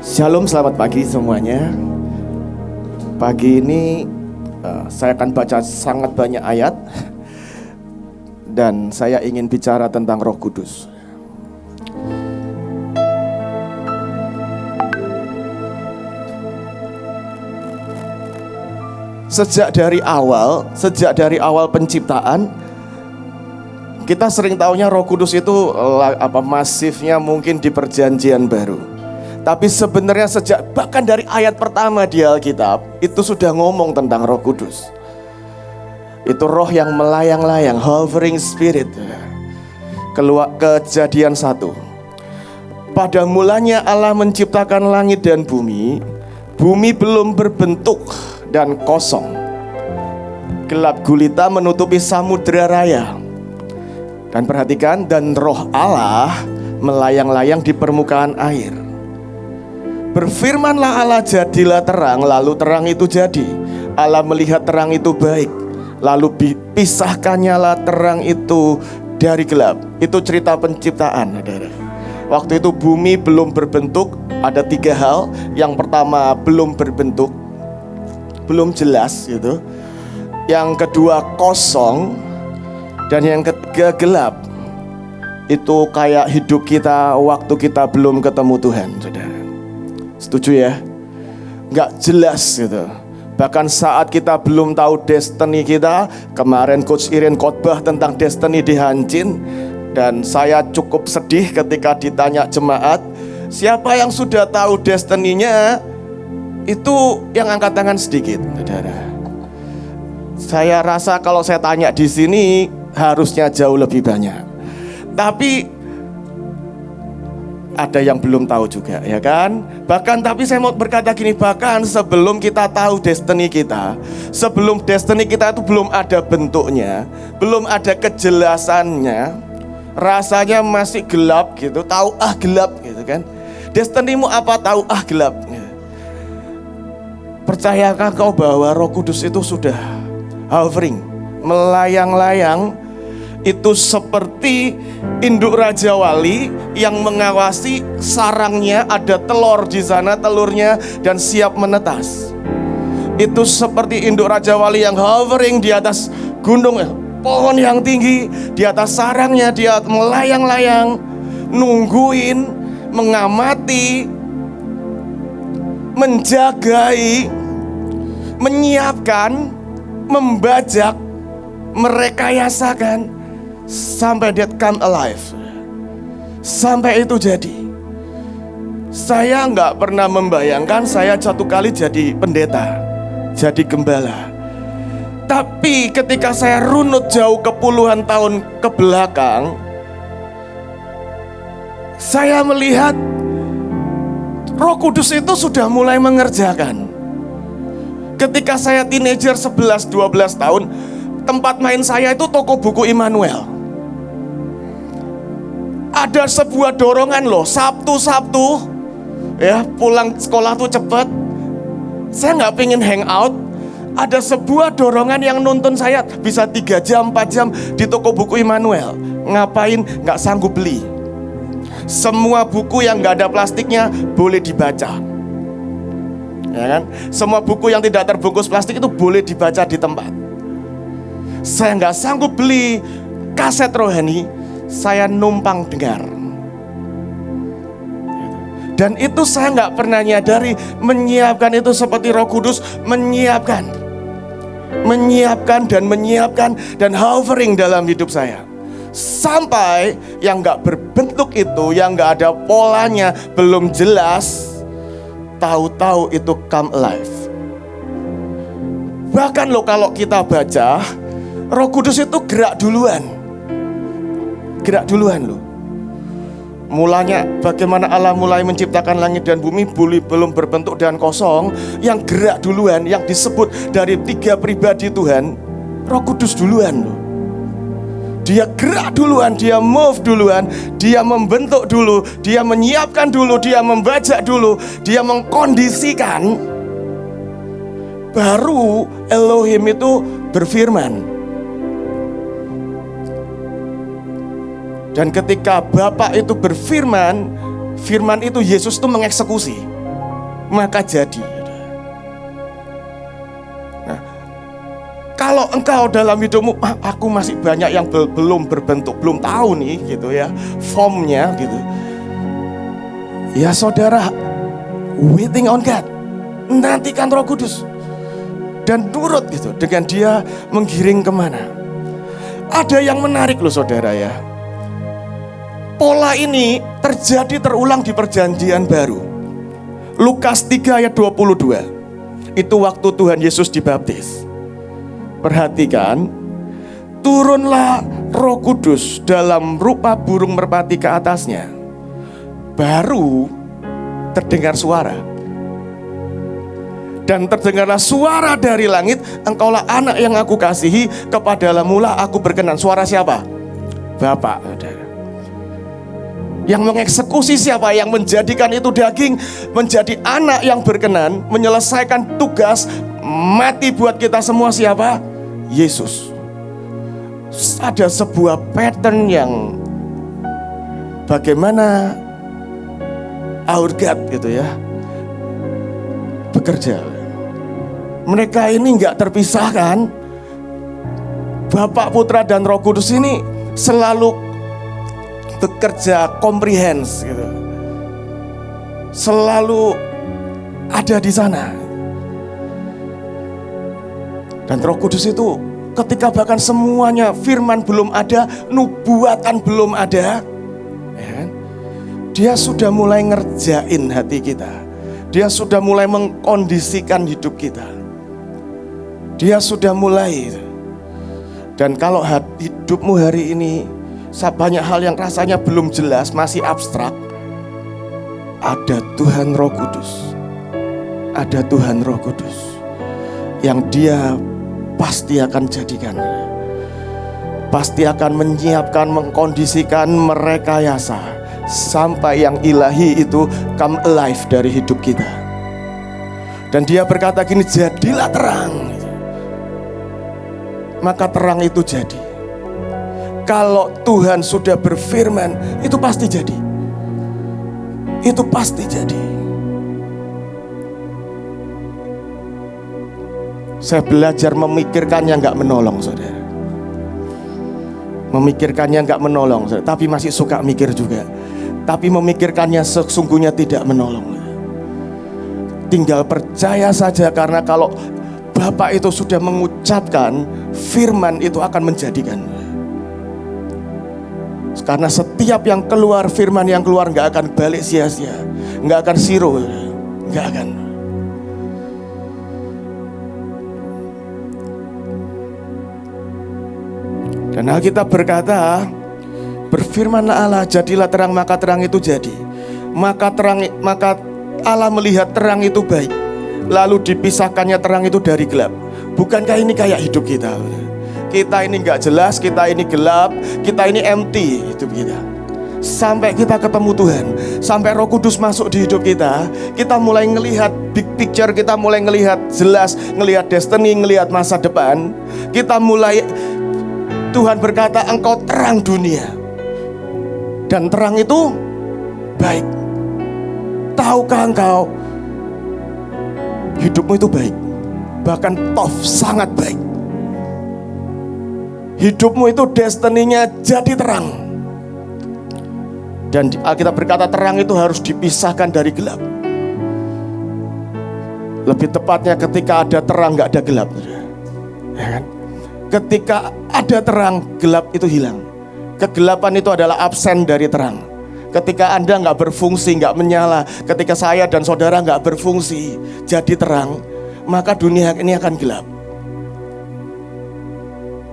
Shalom, selamat pagi semuanya. Pagi ini saya akan baca sangat banyak ayat dan saya ingin bicara tentang Roh Kudus. Sejak dari awal penciptaan, kita sering taunya Roh Kudus itu masifnya mungkin di Perjanjian Baru. Tapi sebenarnya bahkan dari ayat pertama di Alkitab itu sudah ngomong tentang Roh Kudus. Itu roh yang melayang-layang, hovering spirit. Kejadian 1. Pada mulanya Allah menciptakan langit dan bumi. Bumi belum berbentuk dan kosong. Gelap gulita menutupi samudera raya. Dan perhatikan, dan roh Allah melayang-layang di permukaan air. Berfirmanlah Allah, jadilah terang, lalu terang itu jadi. Allah melihat terang itu baik, lalu pisahkannyalah terang itu dari gelap. Itu cerita penciptaan, saudara. Waktu itu bumi belum berbentuk. Ada 3 hal. Yang pertama, belum berbentuk, belum jelas gitu. Yang kedua, kosong. Dan yang ketiga, gelap. Itu kayak hidup kita waktu kita belum ketemu Tuhan, saudara. Setuju ya? Gak jelas gitu. Bahkan saat kita belum tahu destiny kita. Kemarin Coach Irin khotbah tentang destiny di Hancin. Dan saya cukup sedih ketika ditanya jemaat, siapa yang sudah tahu destiny-nya? Itu yang angkat tangan sedikit, saudara. Saya rasa kalau saya tanya di sini harusnya jauh lebih banyak. Tapi ada yang belum tahu juga, ya kan? Bahkan tapi saya mau berkata gini, bahkan sebelum kita tahu destiny kita, sebelum destiny kita itu belum ada bentuknya, belum ada kejelasannya, rasanya masih gelap gitu, tahu gelap gitu kan. Destinimu apa, tahu gelap gitu. Percayakah kau bahwa Roh Kudus itu sudah hovering, melayang-layang? Itu seperti induk Raja Wali yang mengawasi sarangnya, ada telur di sana, telurnya dan siap menetas. Itu seperti induk Raja Wali yang hovering di atas gunung, pohon yang tinggi, di atas sarangnya dia melayang-layang, nungguin, mengamati, menjagai, menyiapkan, membajak, merekayasakan sampai that come alive, sampai itu jadi. Saya nggak pernah membayangkan saya satu kali jadi pendeta, jadi gembala. Tapi ketika saya runut jauh ke puluhan tahun ke belakang, saya melihat Roh Kudus itu sudah mulai mengerjakan. Ketika saya teenager 11-12 tahun, tempat main saya itu toko buku Immanuel. Ada sebuah dorongan loh, Sabtu ya, pulang sekolah tuh cepet, saya gak pengen hang out. Ada sebuah dorongan yang nuntun saya bisa 3 jam, 4 jam di toko buku Immanuel. Ngapain? Gak sanggup beli. Semua buku yang gak ada plastiknya boleh dibaca, ya kan? Semua buku yang tidak terbungkus plastik itu boleh dibaca di tempat. Saya gak sanggup beli kaset rohani, saya numpang dengar. Dan itu saya gak pernah nyadari, menyiapkan itu seperti Roh Kudus menyiapkan dan hovering dalam hidup saya. Sampai yang gak berbentuk itu, yang gak ada polanya, belum jelas, tahu-tahu itu come alive. Bahkan loh, kalau kita baca, Roh Kudus itu gerak duluan loh. Mulanya bagaimana Allah mulai menciptakan langit dan bumi, belum berbentuk dan kosong. Yang gerak duluan, yang disebut dari 3 pribadi Tuhan, Roh Kudus duluan loh. Dia gerak duluan, dia move duluan, dia membentuk dulu, dia menyiapkan dulu, dia membajak dulu, dia mengkondisikan. Baru Elohim itu berfirman. Dan ketika Bapa itu berfirman, firman itu Yesus itu mengeksekusi. maka jadi. Nah, kalau engkau dalam hidupmu, aku masih banyak yang belum berbentuk, belum tahu nih gitu ya, formnya gitu. Ya saudara, waiting on God, nantikan Roh Kudus dan nurut gitu dengan Dia menggiring kemana. Ada yang menarik loh saudara ya. Pola ini terjadi terulang di perjanjian baru. Lukas 3 ayat 22. Itu waktu Tuhan Yesus dibaptis. Perhatikan, turunlah Roh Kudus dalam rupa burung merpati ke atasnya. Baru terdengar suara. Dan terdengarlah suara dari langit, engkaulah anak yang aku kasihi, kepadamu aku berkenan. Suara siapa? Bapa. Yang mengeksekusi siapa? Yang menjadikan itu daging menjadi anak yang berkenan, menyelesaikan tugas mati buat kita semua siapa? Yesus. Ada sebuah pattern yang bagaimana our God gitu ya bekerja. Mereka ini nggak terpisahkan. Bapa, Putra dan Roh Kudus ini selalu bekerja komprehens gitu. Selalu ada di sana. Dan Roh Kudus itu ketika bahkan semuanya firman belum ada, nubuatan belum ada, ya, Dia sudah mulai ngerjain hati kita. Dia sudah mulai mengkondisikan hidup kita. Dia sudah mulai. Dan kalau hidupmu hari ini banyak hal yang rasanya belum jelas, masih abstrak, ada Tuhan Roh Kudus. Ada Tuhan Roh Kudus yang Dia pasti akan jadikan, pasti akan menyiapkan, mengkondisikan, merekayasa sampai yang ilahi itu come alive dari hidup kita. Dan Dia berkata gini, jadilah terang. Maka terang itu jadi. Kalau Tuhan sudah berfirman, itu pasti jadi. Itu pasti jadi. Saya belajar memikirkannya nggak menolong, saudara. Memikirkannya nggak menolong, saudara. Tapi masih suka mikir juga. Tapi memikirkannya sesungguhnya tidak menolong. Tinggal percaya saja, karena kalau Bapa itu sudah mengucapkan, firman itu akan menjadikan. Karena setiap yang keluar, firman yang keluar gak akan balik sia-sia, gak akan zero, gak akan. Dan Alkitab berkata, berfirmanlah Allah, jadilah terang, maka terang itu jadi. Maka Allah melihat terang itu baik, lalu dipisahkannya terang itu dari gelap. Bukankah ini kayak hidup kita? Kita ini gak jelas, kita ini gelap, kita ini empty hidup kita. Sampai kita ketemu Tuhan, sampai Roh Kudus masuk di hidup kita, kita mulai ngelihat big picture, kita mulai ngelihat jelas, ngelihat destiny, ngelihat masa depan. Kita mulai, Tuhan berkata, engkau terang dunia. Dan terang itu baik. Tahukah engkau, hidupmu itu baik, bahkan sangat baik. Hidupmu itu destininya jadi terang. Dan Alkitab berkata terang itu harus dipisahkan dari gelap. Lebih tepatnya ketika ada terang gak ada gelap, ya kan? Ketika ada terang, gelap itu hilang. Kegelapan itu adalah absen dari terang. Ketika Anda gak berfungsi, gak menyala, ketika saya dan saudara gak berfungsi jadi terang, maka dunia ini akan gelap.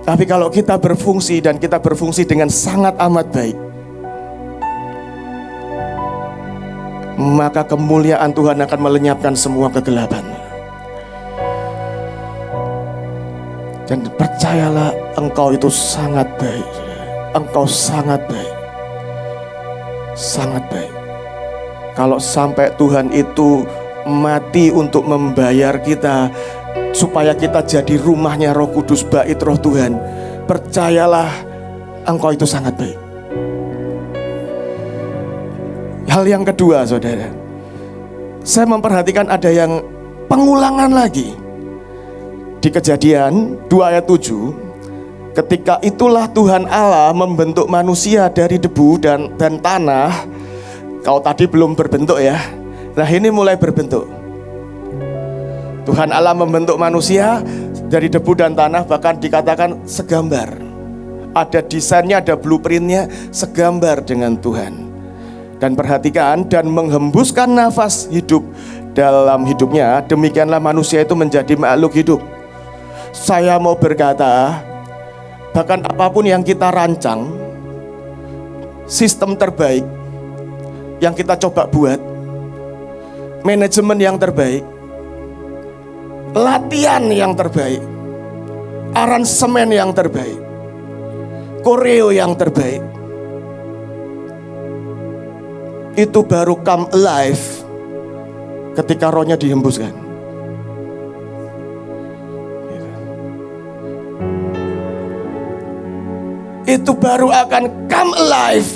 Tapi kalau kita berfungsi, dan kita berfungsi dengan sangat amat baik, maka kemuliaan Tuhan akan melenyapkan semua kegelapan. Dan percayalah, engkau itu sangat baik. Engkau sangat baik. Sangat baik. Kalau sampai Tuhan itu mati untuk membayar kita, supaya kita jadi rumahnya Roh Kudus, bait Roh Tuhan, percayalah, engkau itu sangat baik. Hal yang kedua, saudara, saya memperhatikan ada yang pengulangan lagi. Di Kejadian 2 ayat 7, ketika itulah Tuhan Allah membentuk manusia dari debu dan tanah. Kalau tadi belum berbentuk ya, nah ini mulai berbentuk. Tuhan Allah membentuk manusia dari debu dan tanah, bahkan dikatakan segambar. Ada desainnya, ada blueprintnya, segambar dengan Tuhan. Dan perhatikan, dan menghembuskan nafas hidup dalam hidupnya, demikianlah manusia itu menjadi makhluk hidup. Saya mau berkata, bahkan apapun yang kita rancang, sistem terbaik yang kita coba buat, manajemen yang terbaik, latihan yang terbaik, aransemen yang terbaik, koreo yang terbaik, itu baru come alive ketika rohnya dihembuskan. Itu baru akan come alive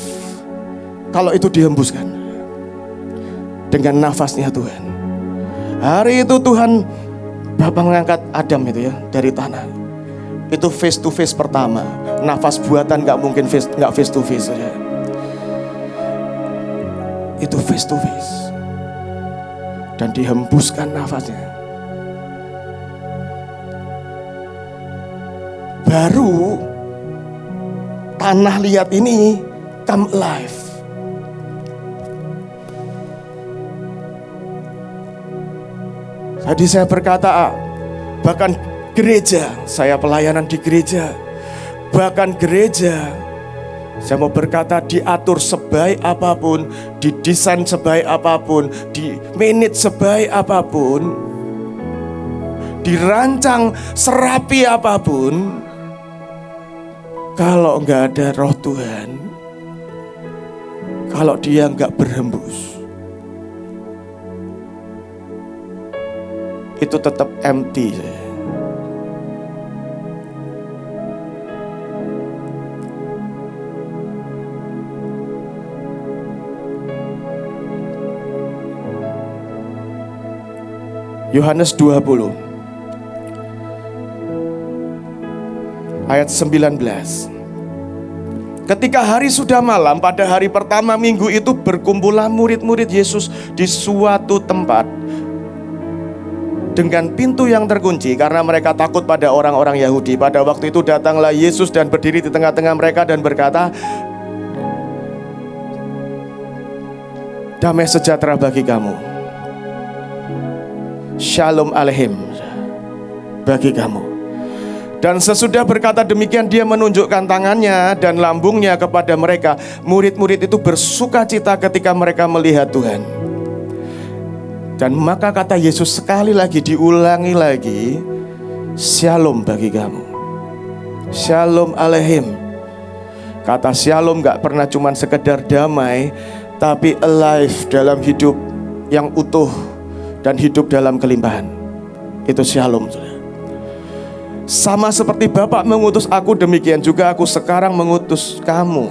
kalau itu dihembuskan dengan nafasnya Tuhan. Hari itu Tuhan Bapa mengangkat Adam itu ya dari tanah. Itu face to face pertama. Nafas buatan nggak mungkin face to face ya. Itu face to face. Dan dihembuskan nafasnya. Baru tanah liat ini come alive. Tadi saya berkata, bahkan gereja, saya pelayanan di gereja, bahkan gereja, saya mau berkata diatur sebaik apapun, didesain sebaik apapun, di manage sebaik apapun, dirancang serapi apapun, kalau enggak ada roh Tuhan, kalau dia enggak berhembus, itu tetap empty. Yohanes 20 ayat 19. Ketika hari sudah malam, pada hari pertama minggu itu berkumpullah murid-murid Yesus di suatu tempat dengan pintu yang terkunci, karena mereka takut pada orang-orang Yahudi. Pada waktu itu datanglah Yesus dan berdiri di tengah-tengah mereka dan berkata, damai sejahtera bagi kamu. Shalom Aleichem bagi kamu. Dan sesudah berkata demikian, dia menunjukkan tangannya dan lambungnya kepada mereka. Murid-murid itu bersuka cita ketika mereka melihat Tuhan. Dan maka kata Yesus sekali lagi, diulangi lagi, shalom bagi kamu. Shalom Aleichem. Kata shalom gak pernah cuma sekedar damai, tapi alive dalam hidup yang utuh dan hidup dalam kelimpahan. Itu shalom. Sama seperti Bapa mengutus aku, demikian juga aku sekarang mengutus kamu.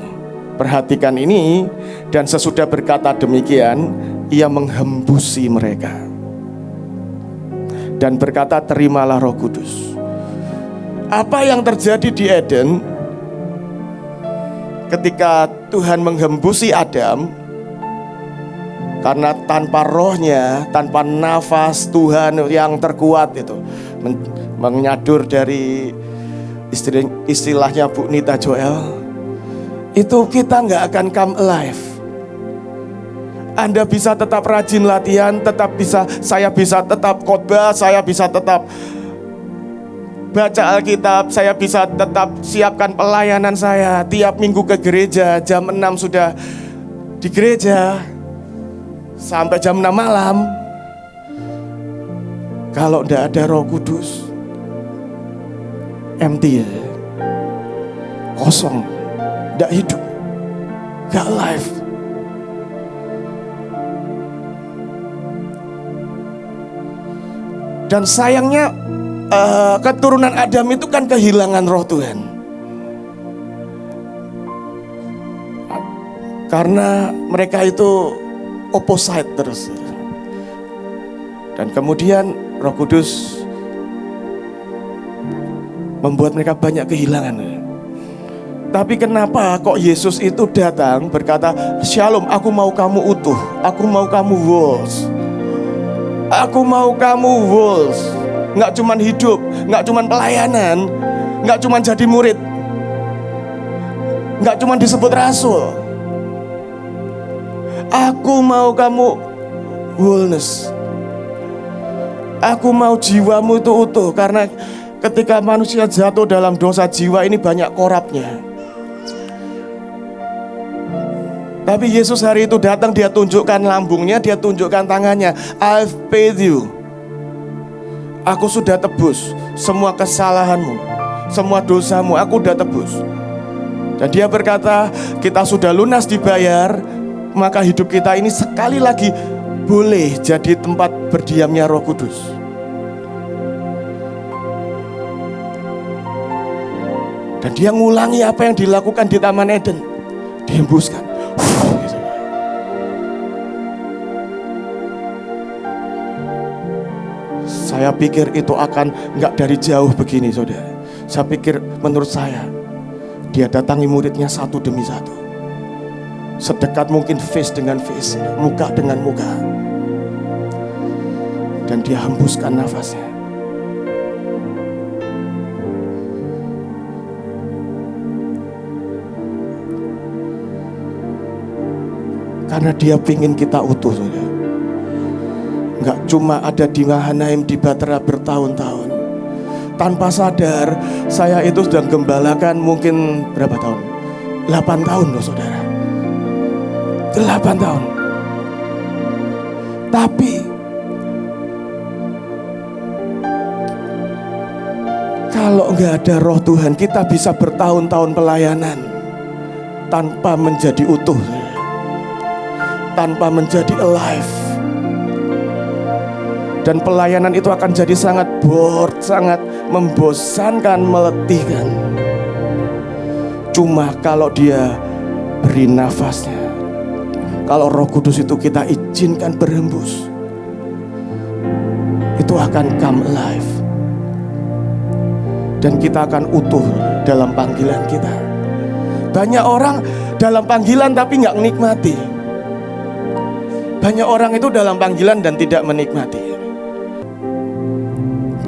Perhatikan ini. Dan sesudah berkata demikian, ia menghembusi mereka dan berkata, terimalah Roh Kudus. Apa yang terjadi di Eden ketika Tuhan menghembusi Adam? Karena tanpa rohnya, tanpa nafas Tuhan yang terkuat itu, menyadur dari istilahnya Bu Nita Joel, itu kita nggak akan come alive. Anda bisa tetap rajin latihan, saya bisa tetap khotbah, saya bisa tetap baca Alkitab, saya bisa tetap siapkan pelayanan saya. Tiap minggu ke gereja, jam 6 sudah di gereja sampai jam 6 malam. Kalau tidak ada Roh Kudus, empty, kosong, tidak hidup, tidak live. Dan sayangnya keturunan Adam itu kan kehilangan roh Tuhan. Karena mereka itu opposite terus. Dan kemudian Roh Kudus membuat mereka banyak kehilangan. Tapi kenapa kok Yesus itu datang berkata, Shalom, aku mau kamu utuh, aku mau kamu whole. Aku mau kamu whole. Nggak cuman hidup, nggak cuman pelayanan, nggak cuman jadi murid, nggak cuman disebut rasul. Aku mau kamu wholeness. Aku mau jiwamu itu utuh. Karena ketika manusia jatuh dalam dosa, jiwa ini banyak korapnya. Tapi Yesus hari itu datang, dia tunjukkan lambungnya, dia tunjukkan tangannya. I've paid you. Aku sudah tebus semua kesalahanmu, semua dosamu, aku sudah tebus. Dan dia berkata, kita sudah lunas dibayar, maka hidup kita ini sekali lagi boleh jadi tempat berdiamnya Roh Kudus. Dan dia ngulangi apa yang dilakukan di Taman Eden. Dihembuskan. Saya pikir itu akan gak dari jauh begini, saudara. Saya pikir, menurut saya, dia datangi muridnya satu demi satu, sedekat mungkin face dengan face, muka dengan muka. Dan dia hembuskan nafasnya. Karena dia pingin kita utuh, saudara. Nggak cuma ada di Mahanaim, di Batra bertahun-tahun. Tanpa sadar, saya itu sedang gembalakan mungkin berapa tahun? 8 tahun loh, saudara. 8 tahun. Tapi kalau nggak ada Roh Tuhan, kita bisa bertahun-tahun pelayanan tanpa menjadi utuh, tanpa menjadi alive. Dan pelayanan itu akan jadi sangat bored, sangat membosankan, meletihkan. Cuma kalau dia beri nafasnya, kalau Roh Kudus itu kita izinkan berhembus, itu akan come alive. Dan kita akan utuh dalam panggilan kita. Banyak orang dalam panggilan tapi gak menikmati. Banyak orang itu dalam panggilan dan tidak menikmati.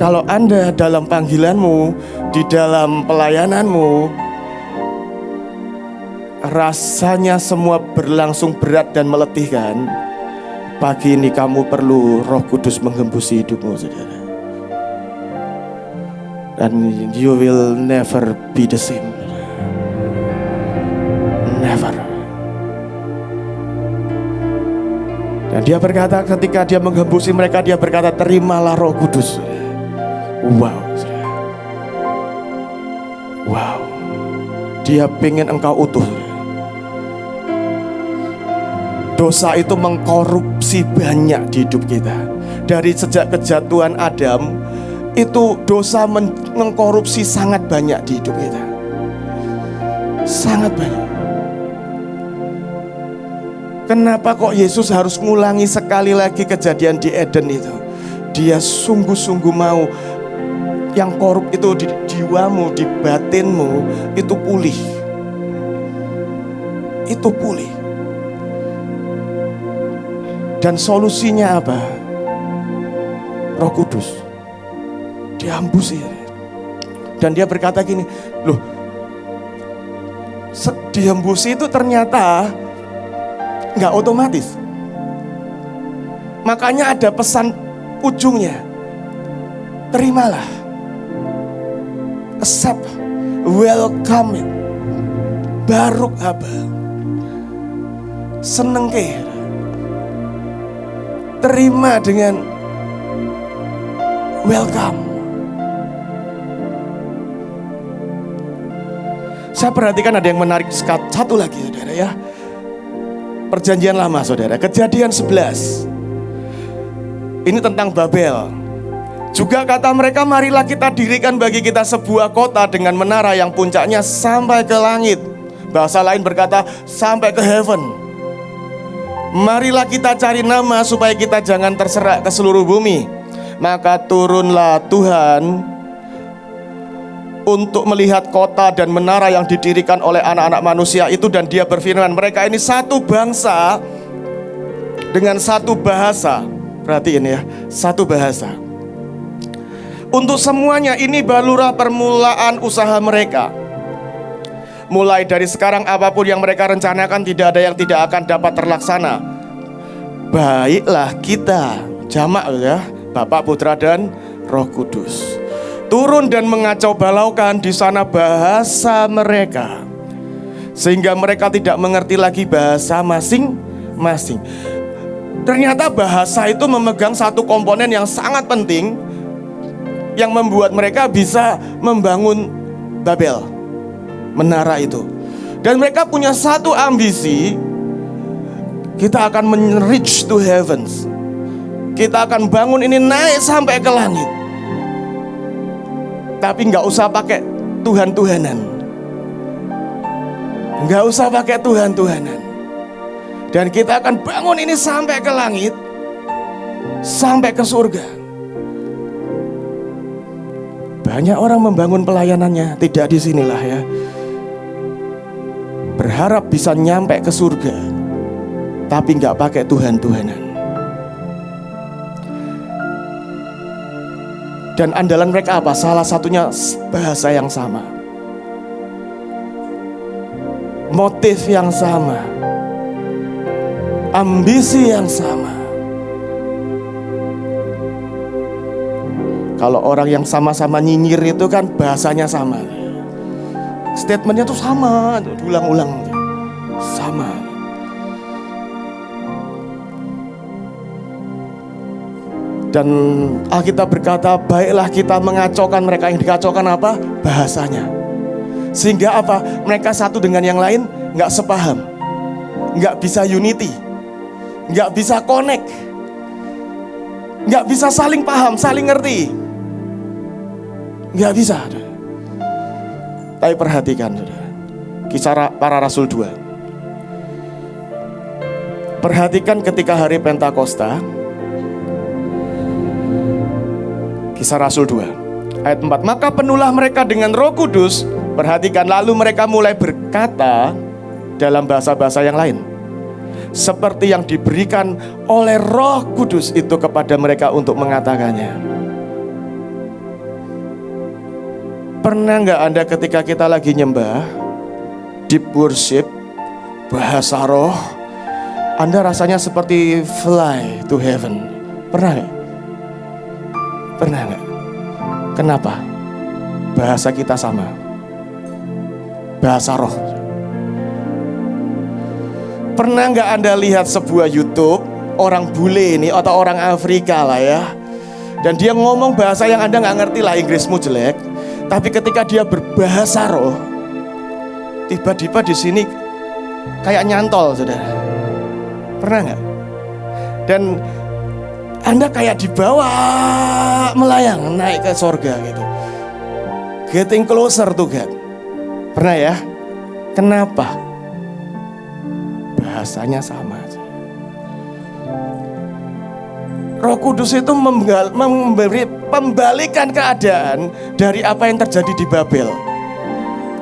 Kalau Anda dalam panggilanmu, di dalam pelayananmu, rasanya semua berlangsung berat dan meletihkan, pagi ini kamu perlu Roh Kudus menghembusi hidupmu, saudara. Dan you will never be the same. Never. Dan dia berkata, ketika dia menghembusi mereka, dia berkata, terimalah Roh Kudus. Wow. Wow. Dia pengen engkau utuh. Dosa itu mengkorupsi banyak di hidup kita. Dari sejak kejatuhan Adam, itu dosa mengkorupsi sangat banyak di hidup kita. Sangat banyak. Kenapa kok Yesus harus ngulangi sekali lagi kejadian di Eden itu? Dia sungguh-sungguh mau yang korup itu di jiwamu, di batinmu, itu pulih. Itu pulih. Dan solusinya apa? Roh Kudus. Dihambusi. Dan dia berkata gini, loh, dihembusi itu ternyata nggak otomatis. Makanya ada pesan ujungnya, terimalah, accept, welcome it, baruk haba, seneng ke, terima dengan welcome. Saya perhatikan ada yang menarik satu lagi, saudara ya. Perjanjian lama, saudara, Kejadian 11. Ini tentang Babel. Juga kata mereka, marilah kita dirikan bagi kita sebuah kota dengan menara yang puncaknya sampai ke langit. Bahasa lain berkata sampai ke heaven. Marilah kita cari nama supaya kita jangan terserak ke seluruh bumi. Maka turunlah Tuhan untuk melihat kota dan menara yang didirikan oleh anak-anak manusia itu. Dan dia berfirman, mereka ini satu bangsa dengan satu bahasa. Perhatiin ya, satu bahasa. Untuk semuanya ini barulah permulaan usaha mereka. Mulai dari sekarang apapun yang mereka rencanakan tidak ada yang tidak akan dapat terlaksana. Baiklah kita, jamak ya, Bapa, Putra dan Roh Kudus, turun dan mengacau balaukan di sana bahasa mereka, sehingga mereka tidak mengerti lagi bahasa masing-masing. Ternyata bahasa itu memegang satu komponen yang sangat penting, yang membuat mereka bisa membangun Babel, menara itu. Dan mereka punya satu ambisi, kita akan reach to heavens, kita akan bangun ini naik sampai ke langit. Tapi gak usah pakai Tuhan-Tuhanan, gak usah pakai Tuhan-Tuhanan. Dan kita akan bangun ini sampai ke langit, sampai ke surga. Banyak orang membangun pelayanannya tidak di sinilah ya, berharap bisa nyampe ke surga, tapi nggak pakai Tuhan-Tuhanan. Dan andalan mereka apa? Salah satunya bahasa yang sama, motif yang sama, ambisi yang sama. Kalau orang yang sama-sama nyinyir itu kan bahasanya sama, statementnya tuh sama, diulang-ulang, sama. Dan Alkitab berkata, baiklah kita mengacaukan mereka. Yang dikacaukan apa? Bahasanya. Sehingga apa? Mereka satu dengan yang lain gak sepaham, gak bisa unity, gak bisa connect, gak bisa saling paham, saling ngerti. Gak bisa. Tapi perhatikan Kisah Para Rasul 2. Perhatikan ketika hari Pentakosta, Kisah Rasul 2 ayat 4. Maka penuhlah mereka dengan Roh Kudus. Perhatikan, lalu mereka mulai berkata dalam bahasa-bahasa yang lain, seperti yang diberikan oleh Roh Kudus itu kepada mereka untuk mengatakannya. Pernah gak Anda ketika kita lagi nyembah, deep worship, bahasa roh, Anda rasanya seperti fly to heaven? Pernah gak? Pernah gak? Kenapa? Bahasa kita sama, bahasa roh. Pernah gak Anda lihat sebuah YouTube, orang bule ini atau orang Afrika lah ya, dan dia ngomong bahasa yang Anda gak ngerti lah, Inggrismu jelek, tapi ketika dia berbahasa roh, tiba-tiba di sini kayak nyantol, saudara. Pernah nggak? Dan Anda kayak dibawa melayang naik ke sorga gitu. Getting closer to God. Pernah ya? Kenapa? Bahasanya sama. Roh Kudus itu membalikan keadaan dari apa yang terjadi di Babel.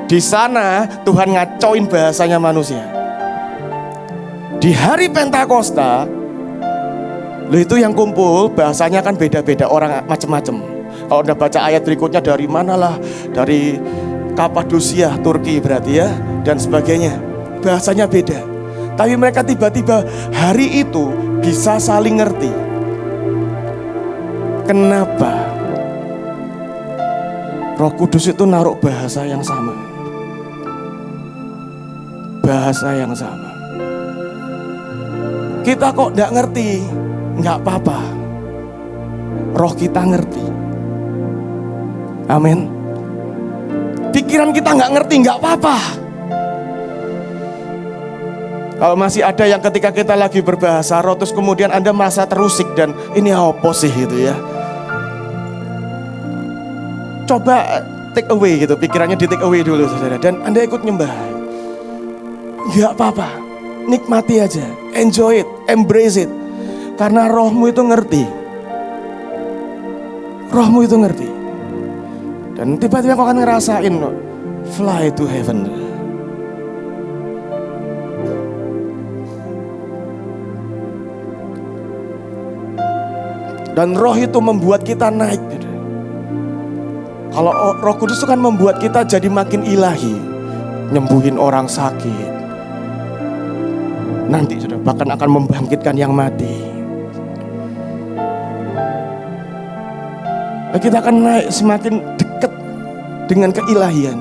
Di sana Tuhan ngacoin bahasanya manusia. Di hari Pentakosta, itu yang kumpul bahasanya kan beda-beda, orang macam-macam. Kalau Anda baca ayat berikutnya, dari manalah, dari Kapadosia, Turki berarti ya, dan sebagainya. Bahasanya beda. Tapi mereka tiba-tiba hari itu bisa saling ngerti. Kenapa? Roh Kudus itu naruh bahasa yang sama. Bahasa yang sama. Kita kok gak ngerti? Gak apa-apa, roh kita ngerti. Amin. Pikiran kita gak ngerti, gak apa-apa. Kalau masih ada yang ketika kita lagi berbahasa roh, terus kemudian Anda merasa terusik dan ini apa sih gitu ya, coba take away gitu, pikirannya di take away dulu saudara, dan Anda ikut nyembah. Gak apa-apa. Nikmati aja, enjoy it, embrace it. Karena rohmu itu ngerti. Rohmu itu ngerti. Dan tiba-tiba kau akan ngerasain fly to heaven. Dan roh itu membuat kita naik. Kalau Roh Kudus itu kan membuat kita jadi makin ilahi. Nyembuhin orang sakit. Nanti sudah bahkan akan membangkitkan yang mati. Kita akan naik semakin dekat dengan keilahian.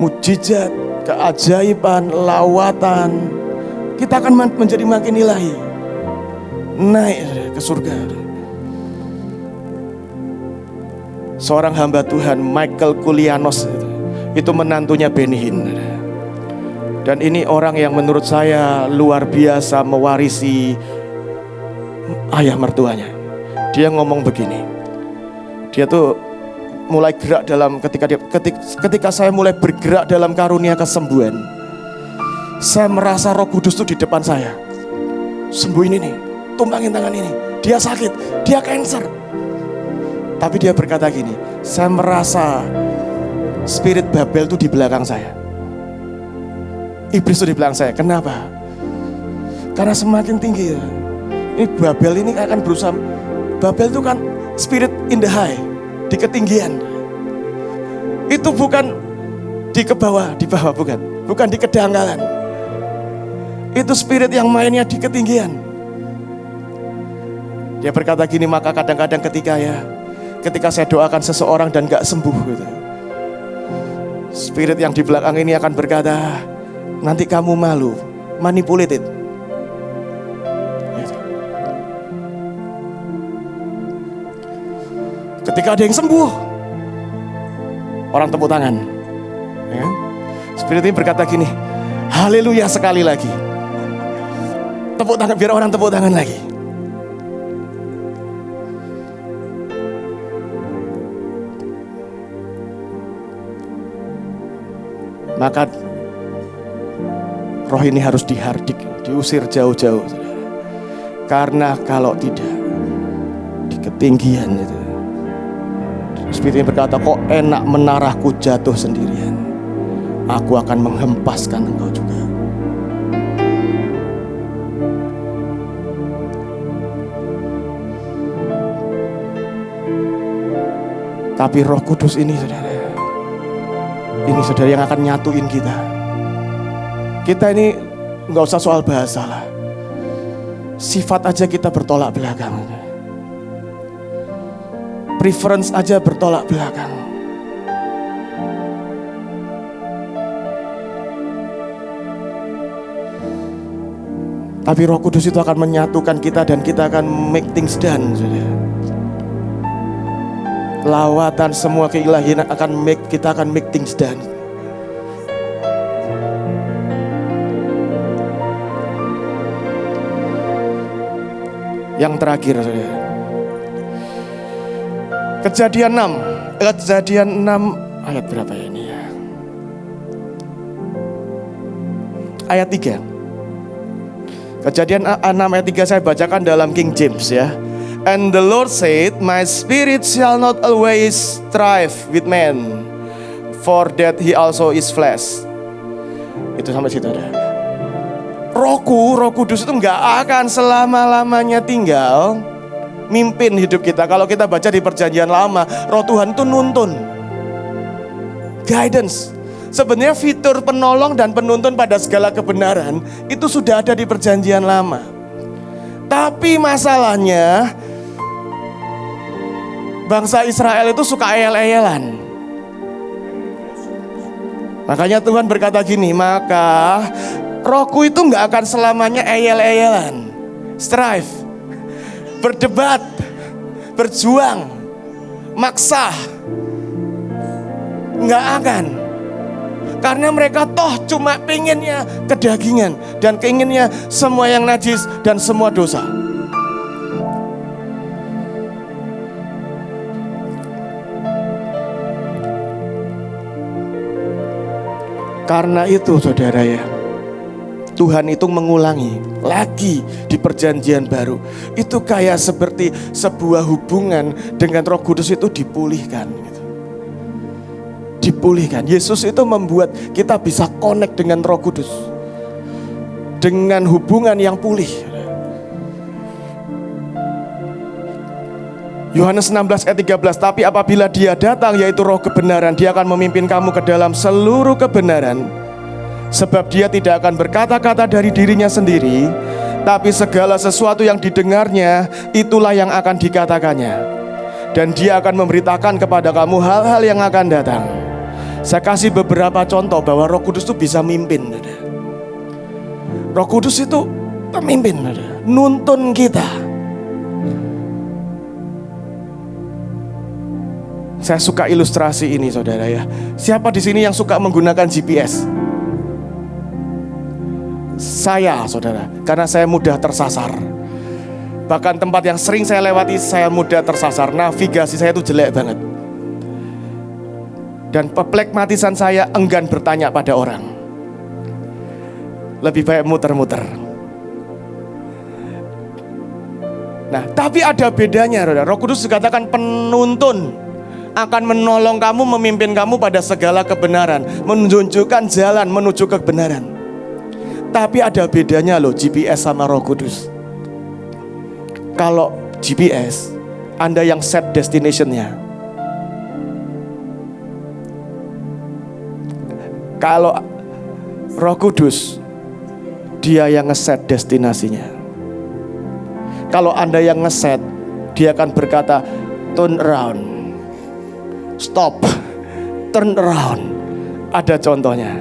Mujizat, keajaiban, lawatan. Kita akan menjadi makin ilahi. Naik ke surga. Seorang hamba Tuhan, Michael Koulianos, itu menantunya Benny Hinn. Dan ini orang yang menurut saya luar biasa mewarisi ayah mertuanya. Dia ngomong begini. Dia tuh mulai gerak dalam ketika saya mulai bergerak dalam karunia kesembuhan. Saya merasa Roh Kudus tuh di depan saya. Sembuhin ini, tumpangin tangan ini. Dia sakit, dia cancer. Tapi dia berkata gini, saya merasa spirit Babel itu di belakang saya. Iblis itu di belakang saya. Kenapa? Karena semakin tinggi ya. Ini Babel ini akan berusaha. Babel itu kan spirit in the high, di ketinggian. Itu bukan di bawah bukan. Bukan di kedangkalan. Itu spirit yang mainnya di ketinggian. Dia berkata gini, maka kadang-kadang ketika saya doakan seseorang dan gak sembuh gitu, spirit yang di belakang ini akan berkata, nanti kamu malu, manipulated gitu. Ketika ada yang sembuh, orang tepuk tangan ya. Spirit ini berkata gini, haleluya sekali lagi. Tepuk tangan, biar orang tepuk tangan lagi. Maka roh ini harus dihardik, diusir jauh-jauh. Karena kalau tidak, di ketinggian itu, Spirit ini berkata, kok enak menarahku jatuh sendirian. Aku akan menghempaskan engkau juga. Tapi Roh Kudus ini saudara, ini saudara yang akan nyatuin kita. Kita ini nggak usah soal bahasa lah. Sifat aja kita bertolak belakang. Preference aja bertolak belakang. Tapi Roh Kudus itu akan menyatukan kita dan kita akan make things done, saudara. Lawatan semua keilahian kita akan make things done. Yang terakhir, saudara. Kejadian 6 ayat berapa ya ini ya? Ayat 3. Kejadian 6 ayat 3 saya bacakan dalam King James ya. And the Lord said, my spirit shall not always strive with man, for that he also is flesh. Itu sampai situ ada. Roh Kudus itu gak akan selama-lamanya tinggal mimpin hidup kita. Kalau kita baca di perjanjian lama, Roh Tuhan itu nuntun, guidance. Sebenarnya fitur penolong dan penuntun pada segala kebenaran itu sudah ada di perjanjian lama. Tapi masalahnya bangsa Israel itu suka eyel-eyelan. Makanya Tuhan berkata gini, maka rohku itu gak akan selamanya eyel-eyelan. Strive, berdebat, berjuang, maksa, gak akan. Karena mereka toh cuma pengennya kedagingan dan keinginnya semua yang najis dan semua dosa. Karena itu saudara ya, Tuhan itu mengulangi lagi di perjanjian baru. Itu kayak seperti sebuah hubungan dengan Roh Kudus itu dipulihkan gitu. Dipulihkan. Yesus itu membuat kita bisa connect dengan Roh Kudus, dengan hubungan yang pulih. Yohanes 16 ayat 13, tapi apabila Dia datang, yaitu Roh kebenaran, Dia akan memimpin kamu ke dalam seluruh kebenaran. Sebab Dia tidak akan berkata-kata dari dirinya sendiri, tapi segala sesuatu yang didengarnya, itulah yang akan dikatakannya. Dan Dia akan memberitakan kepada kamu hal-hal yang akan datang. Saya kasih beberapa contoh bahwa Roh Kudus itu bisa mimpin. Roh Kudus itu pemimpin, nuntun kita. Saya suka ilustrasi ini saudara ya. Siapa di sini yang suka menggunakan GPS? Saya saudara, karena saya mudah tersasar. Bahkan tempat yang sering saya lewati saya mudah tersasar. Navigasi saya itu jelek banget. Dan peplekmatisan saya enggan bertanya pada orang. Lebih baik muter-muter. Nah, tapi ada bedanya saudara. Roh Kudus dikatakan penuntun, akan menolong kamu, memimpin kamu pada segala kebenaran, menunjukkan jalan menuju kebenaran. Tapi ada bedanya loh GPS sama Roh Kudus. Kalau GPS, Anda yang set destination-nya. Kalau Roh Kudus, Dia yang ngeset destinasinya. Kalau Anda yang ngeset, Dia akan berkata turn around, stop, turn around. Ada contohnya.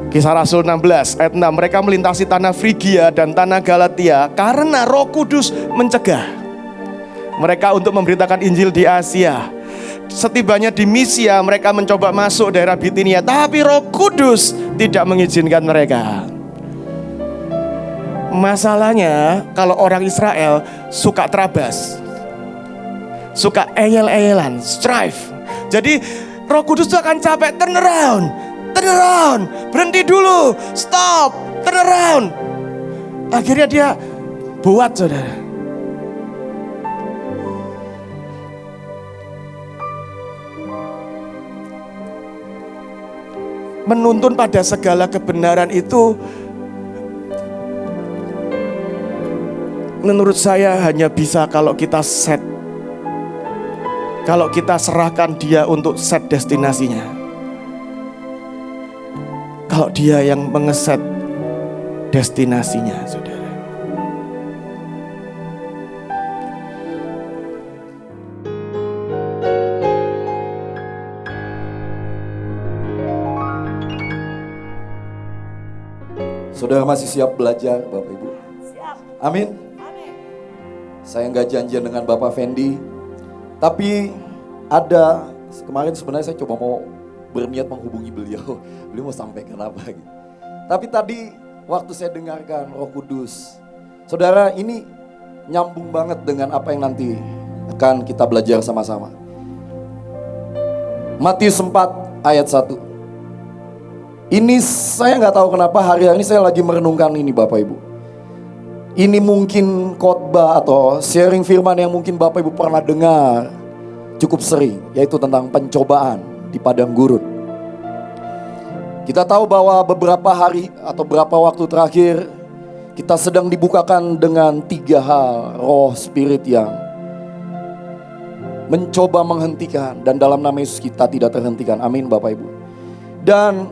Kisah Rasul 16 ayat 6, mereka melintasi tanah Frigia dan tanah Galatia karena Roh Kudus mencegah mereka untuk memberitakan Injil di Asia. Setibanya di Misia, mereka mencoba masuk daerah Bitinia, tapi Roh Kudus tidak mengizinkan mereka. Masalahnya kalau orang Israel suka terabas, suka eyel-eyelan, strive. Jadi Roh Kudus itu akan capek, turn around, berhenti dulu, stop, turn around. Akhirnya dia buat saudara. Menuntun pada segala kebenaran itu menurut saya hanya bisa kalau kita set, kalau kita serahkan Dia untuk set destinasinya. Kalau Dia yang mengeset destinasinya, saudara. Saudara masih siap belajar, Bapak Ibu? Siap. Amin. Amin. Saya nggak janjian dengan Bapak Fendi, tapi ada kemarin sebenarnya saya coba mau berniat menghubungi beliau mau sampaikan apa gitu. Tapi tadi waktu saya dengarkan Roh Kudus, saudara, ini nyambung banget dengan apa yang nanti akan kita belajar sama-sama. Matius 4 ayat 1. Ini saya nggak tahu kenapa hari-hari ini saya lagi merenungkan ini Bapak Ibu. Ini mungkin khotbah atau sharing firman yang mungkin Bapak Ibu pernah dengar cukup sering, yaitu tentang pencobaan di padang gurun. Kita tahu bahwa beberapa hari atau beberapa waktu terakhir kita sedang dibukakan dengan 3 hal roh spirit yang mencoba menghentikan, dan dalam nama Yesus kita tidak terhentikan. Amin Bapak Ibu. Dan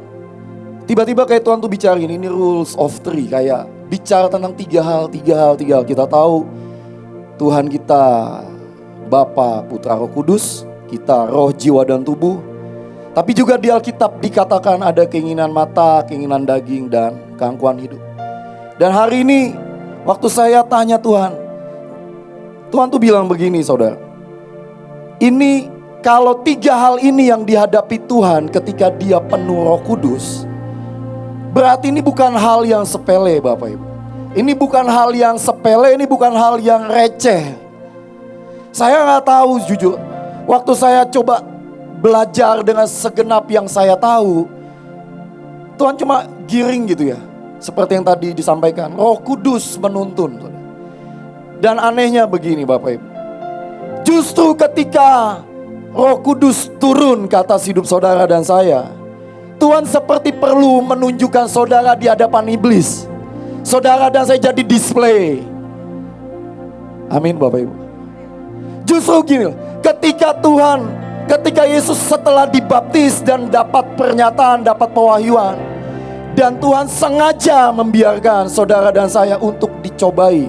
tiba-tiba kayak Tuhan tuh bicara ini rules of 3, kayak bicara tentang 3 hal. Kita tahu Tuhan kita Bapa, Putra, Roh Kudus, kita roh, jiwa, dan tubuh. Tapi juga di Alkitab dikatakan ada keinginan mata, keinginan daging, dan keangkuhan hidup. Dan hari ini waktu saya tanya Tuhan tuh bilang begini saudara. Ini kalau 3 hal ini yang dihadapi Tuhan ketika Dia penuh Roh Kudus, berarti ini bukan hal yang sepele Bapak Ibu. Ini bukan hal yang sepele, ini bukan hal yang receh. Saya gak tahu jujur, waktu saya coba belajar dengan segenap yang saya tahu, Tuhan cuma giring gitu ya. Seperti yang tadi disampaikan, Roh Kudus menuntun. Dan anehnya begini Bapak Ibu, justru ketika Roh Kudus turun ke atas hidup saudara dan saya, Tuhan seperti perlu menunjukkan saudara di hadapan iblis. Saudara dan saya jadi display. Amin Bapak Ibu. Justru gini, ketika Yesus setelah dibaptis dan dapat pernyataan, dapat pewahyuan, dan Tuhan sengaja membiarkan saudara dan saya untuk dicobai,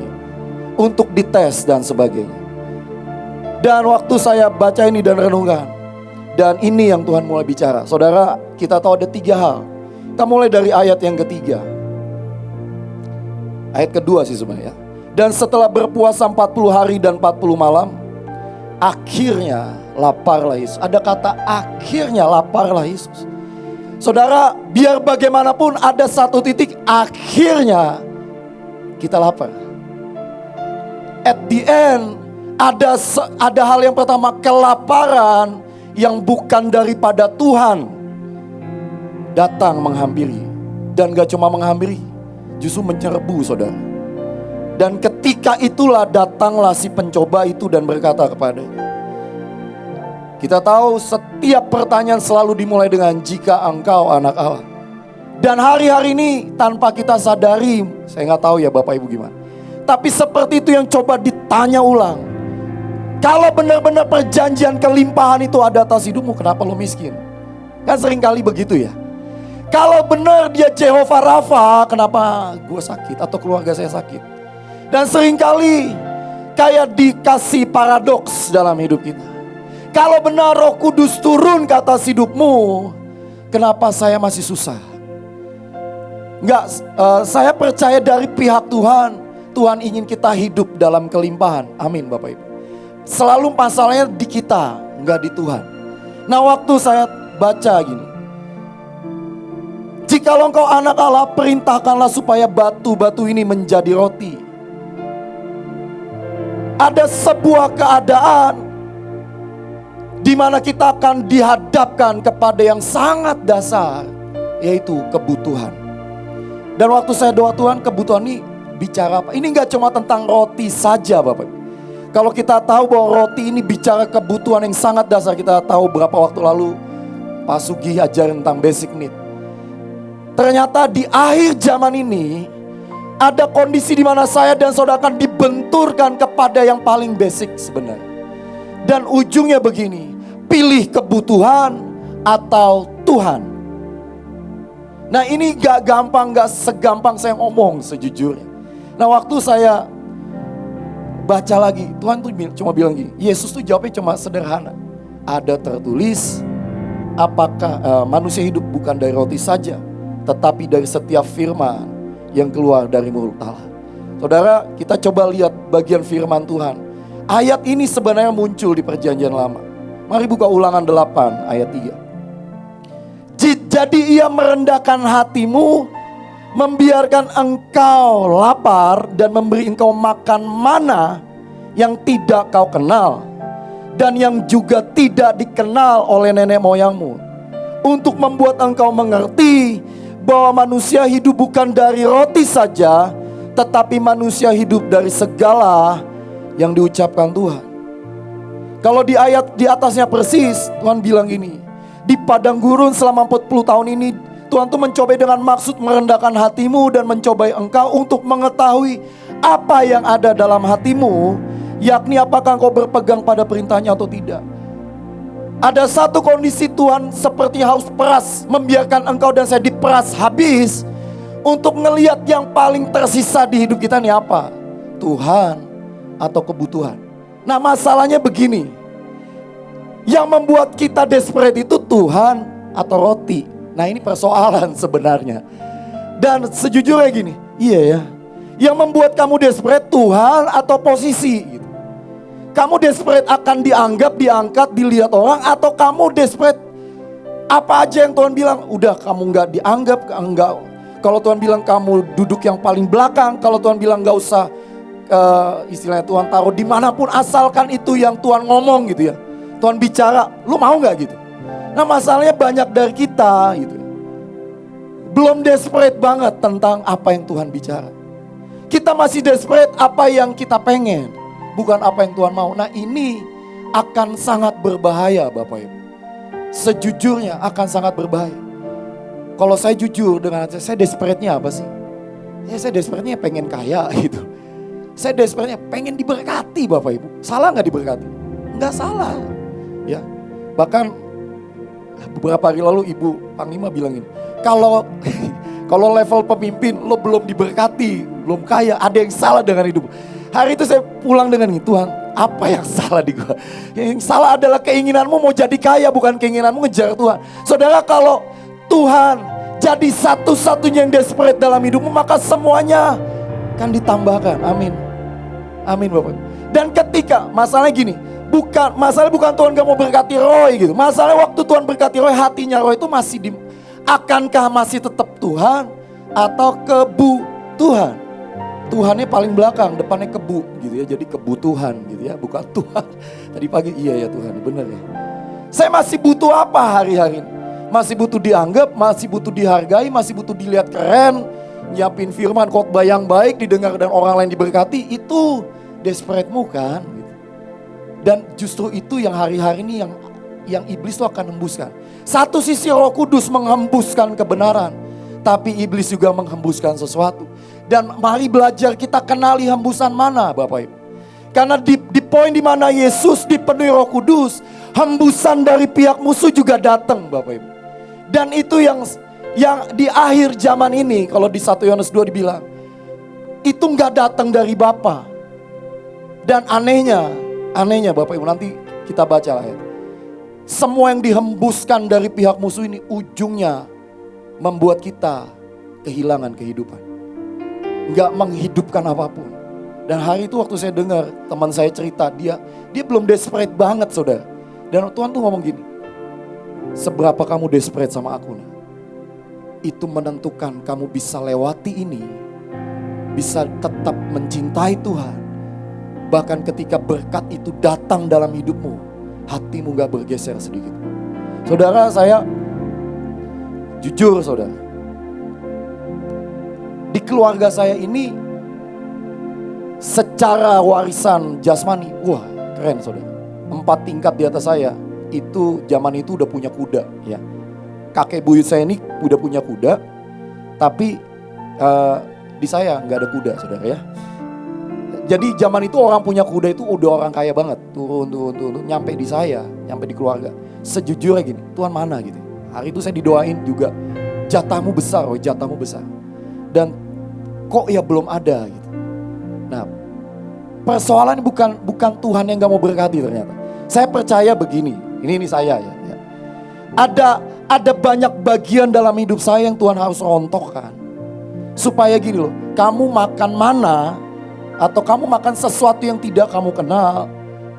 untuk dites dan sebagainya. Dan waktu saya baca ini dan renungkan, dan ini yang Tuhan mulai bicara. Saudara, kita tahu ada 3 hal. Kita mulai dari ayat yang ketiga. Ayat kedua sih sebenarnya. Dan setelah berpuasa 40 hari dan 40 malam, akhirnya laparlah Yesus. Ada kata akhirnya laparlah Yesus. Saudara, biar bagaimanapun ada satu titik akhirnya kita lapar. At the end ada hal yang pertama, kelaparan yang bukan daripada Tuhan datang menghampiri. Dan gak cuma menghampiri, justru menyerbu saudara. Dan ketika itulah datanglah si pencoba itu dan berkata kepadanya. Kita tahu setiap pertanyaan selalu dimulai dengan jika engkau anak Allah. Dan hari-hari ini tanpa kita sadari, saya gak tahu ya Bapak Ibu gimana, tapi seperti itu yang coba ditanya ulang. Kalau benar-benar perjanjian kelimpahan itu ada atas hidupmu, kenapa lo miskin? Kan seringkali begitu ya. Kalau benar dia Jehovah Rafa, kenapa gue sakit atau keluarga saya sakit? Dan seringkali kayak dikasih paradoks dalam hidup kita. Kalau benar Roh Kudus turun ke atas hidupmu, kenapa saya masih susah? Enggak, saya percaya dari pihak Tuhan, Tuhan ingin kita hidup dalam kelimpahan. Amin Bapak Ibu. Selalu masalahnya di kita, enggak di Tuhan. Nah waktu saya baca gini, jikalau engkau anak Allah, perintahkanlah supaya batu-batu ini menjadi roti. Ada sebuah keadaan di mana kita akan dihadapkan kepada yang sangat dasar, yaitu kebutuhan. Dan waktu saya doa Tuhan, kebutuhan ini bicara apa? Ini gak cuma tentang roti saja Bapak. Kalau kita tahu bahwa roti ini bicara kebutuhan yang sangat dasar, kita tahu berapa waktu lalu Pak Sugi ajarin tentang basic need. Ternyata di akhir zaman ini ada kondisi di mana saya dan saudara akan dibenturkan kepada yang paling basic sebenarnya. Dan ujungnya begini, pilih kebutuhan atau Tuhan. Nah ini gak gampang, gak segampang saya ngomong sejujurnya. Nah waktu saya baca lagi, Tuhan tuh cuma bilang gini, Yesus tuh jawabnya cuma sederhana. Ada tertulis, apakah manusia hidup bukan dari roti saja, tetapi dari setiap firman yang keluar dari mulut Allah. Saudara, kita coba lihat bagian firman Tuhan. Ayat ini sebenarnya muncul di perjanjian lama. Mari buka Ulangan 8 ayat 3. Jadi ia merendahkan hatimu, membiarkan engkau lapar dan memberi engkau makan mana yang tidak kau kenal dan yang juga tidak dikenal oleh nenek moyangmu, untuk membuat engkau mengerti bahwa manusia hidup bukan dari roti saja, tetapi manusia hidup dari segala yang diucapkan Tuhan. Kalau di ayat di atasnya persis, Tuhan bilang gini, di padang gurun selama 40 tahun ini, Tuhan tuh mencobai dengan maksud merendahkan hatimu dan mencobai engkau untuk mengetahui apa yang ada dalam hatimu, yakni apakah engkau berpegang pada perintahnya atau tidak. Ada satu kondisi Tuhan seperti harus peras, membiarkan engkau dan saya diperas habis untuk ngelihat yang paling tersisa di hidup kita nih apa? Tuhan atau kebutuhan. Nah masalahnya begini, yang membuat kita desperate itu Tuhan atau roti. Nah ini persoalan sebenarnya. Dan sejujurnya gini, iya ya, yang membuat kamu desperate Tuhan atau posisi gitu. Kamu desperate akan dianggap, diangkat, dilihat orang, atau kamu desperate apa aja yang Tuhan bilang, udah kamu gak dianggap, enggak. Kalau Tuhan bilang kamu duduk yang paling belakang, kalau Tuhan bilang gak usah istilahnya Tuhan taruh dimanapun, asalkan itu yang Tuhan ngomong gitu ya. Tuhan bicara, lu mau gak gitu? Nah masalahnya banyak dari kita gitu, belum desperate banget tentang apa yang Tuhan bicara. Kita masih desperate apa yang kita pengen, bukan apa yang Tuhan mau. Nah ini akan sangat berbahaya Bapak Ibu. Sejujurnya akan sangat berbahaya. Kalau saya jujur dengan saya desperate-nya apa sih? Ya saya desperate-nya pengen kaya gitu. Saya desperate-nya pengen diberkati Bapak Ibu. Salah gak diberkati? Enggak salah. Ya. Bahkan beberapa hari lalu Ibu Panglima bilang ini, kalau level pemimpin lo belum diberkati, belum kaya, ada yang salah dengan hidup. Hari itu saya pulang dengan ini, Tuhan, apa yang salah di gua? Yang salah adalah keinginanmu mau jadi kaya, bukan keinginanmu ngejar Tuhan. Saudara, kalau Tuhan jadi satu-satunya yang desperate dalam hidupmu, maka semuanya akan ditambahkan. Amin. Amin Bapak. Dan ketika masalahnya gini, masalah bukan Tuhan gak mau berkati Roy gitu. Masalah waktu Tuhan berkati Roy, hatinya Roy itu masih akankah masih tetap Tuhan atau kebutuhan? Tuhannya paling belakang, depannya kebu gitu ya. Jadi kebutuhan gitu ya, bukan Tuhan. Tadi pagi iya ya Tuhan, benar ya. Saya masih butuh apa hari-hari ini? Masih butuh dianggap, masih butuh dihargai, masih butuh dilihat keren, nyiapin firman khotbah yang baik, didengar dan orang lain diberkati. Itu desperate-mu kan gitu. Dan justru itu yang hari-hari ini yang iblis tuh akan hembuskan. Satu sisi Roh Kudus menghembuskan kebenaran, tapi iblis juga menghembuskan sesuatu. Dan mari belajar kita kenali hembusan mana Bapak Ibu. Karena di poin di mana Yesus dipenuhi Roh Kudus, hembusan dari pihak musuh juga datang Bapak Ibu. Dan itu yang di akhir zaman ini, kalau di 1 Yohanes 2 dibilang, itu nggak datang dari Bapa. Dan anehnya Bapak Ibu, nanti kita baca ayat. Semua yang dihembuskan dari pihak musuh ini ujungnya membuat kita kehilangan kehidupan. Nggak menghidupkan apapun. Dan hari itu waktu saya dengar teman saya cerita, dia belum desperate banget saudara. Dan Tuhan tuh ngomong gini, seberapa kamu desperate sama aku nih, itu menentukan kamu bisa lewati ini, bisa tetap mencintai Tuhan. Bahkan ketika berkat itu datang dalam hidupmu, hatimu gak bergeser sedikit. Saudara, saya jujur saudara, di keluarga saya ini secara warisan jasmani, wah keren saudara. 4 tingkat di atas saya, itu zaman itu udah punya kuda ya. Kakek buyut saya ini udah punya kuda, tapi di saya nggak ada kuda saudara ya. Jadi zaman itu orang punya kuda itu udah orang kaya banget. Turun, nyampe di saya, nyampe di keluarga. Sejujurnya gini, Tuhan mana gitu. Hari itu saya didoain juga, jatahmu besar, jatahmu besar. Dan kok ya belum ada gitu. Nah, persoalan bukan Tuhan yang gak mau berkati ternyata. Saya percaya begini, ini saya ya. Ada banyak bagian dalam hidup saya yang Tuhan harus rontokkan. Supaya gini loh, kamu makan mana atau kamu makan sesuatu yang tidak kamu kenal,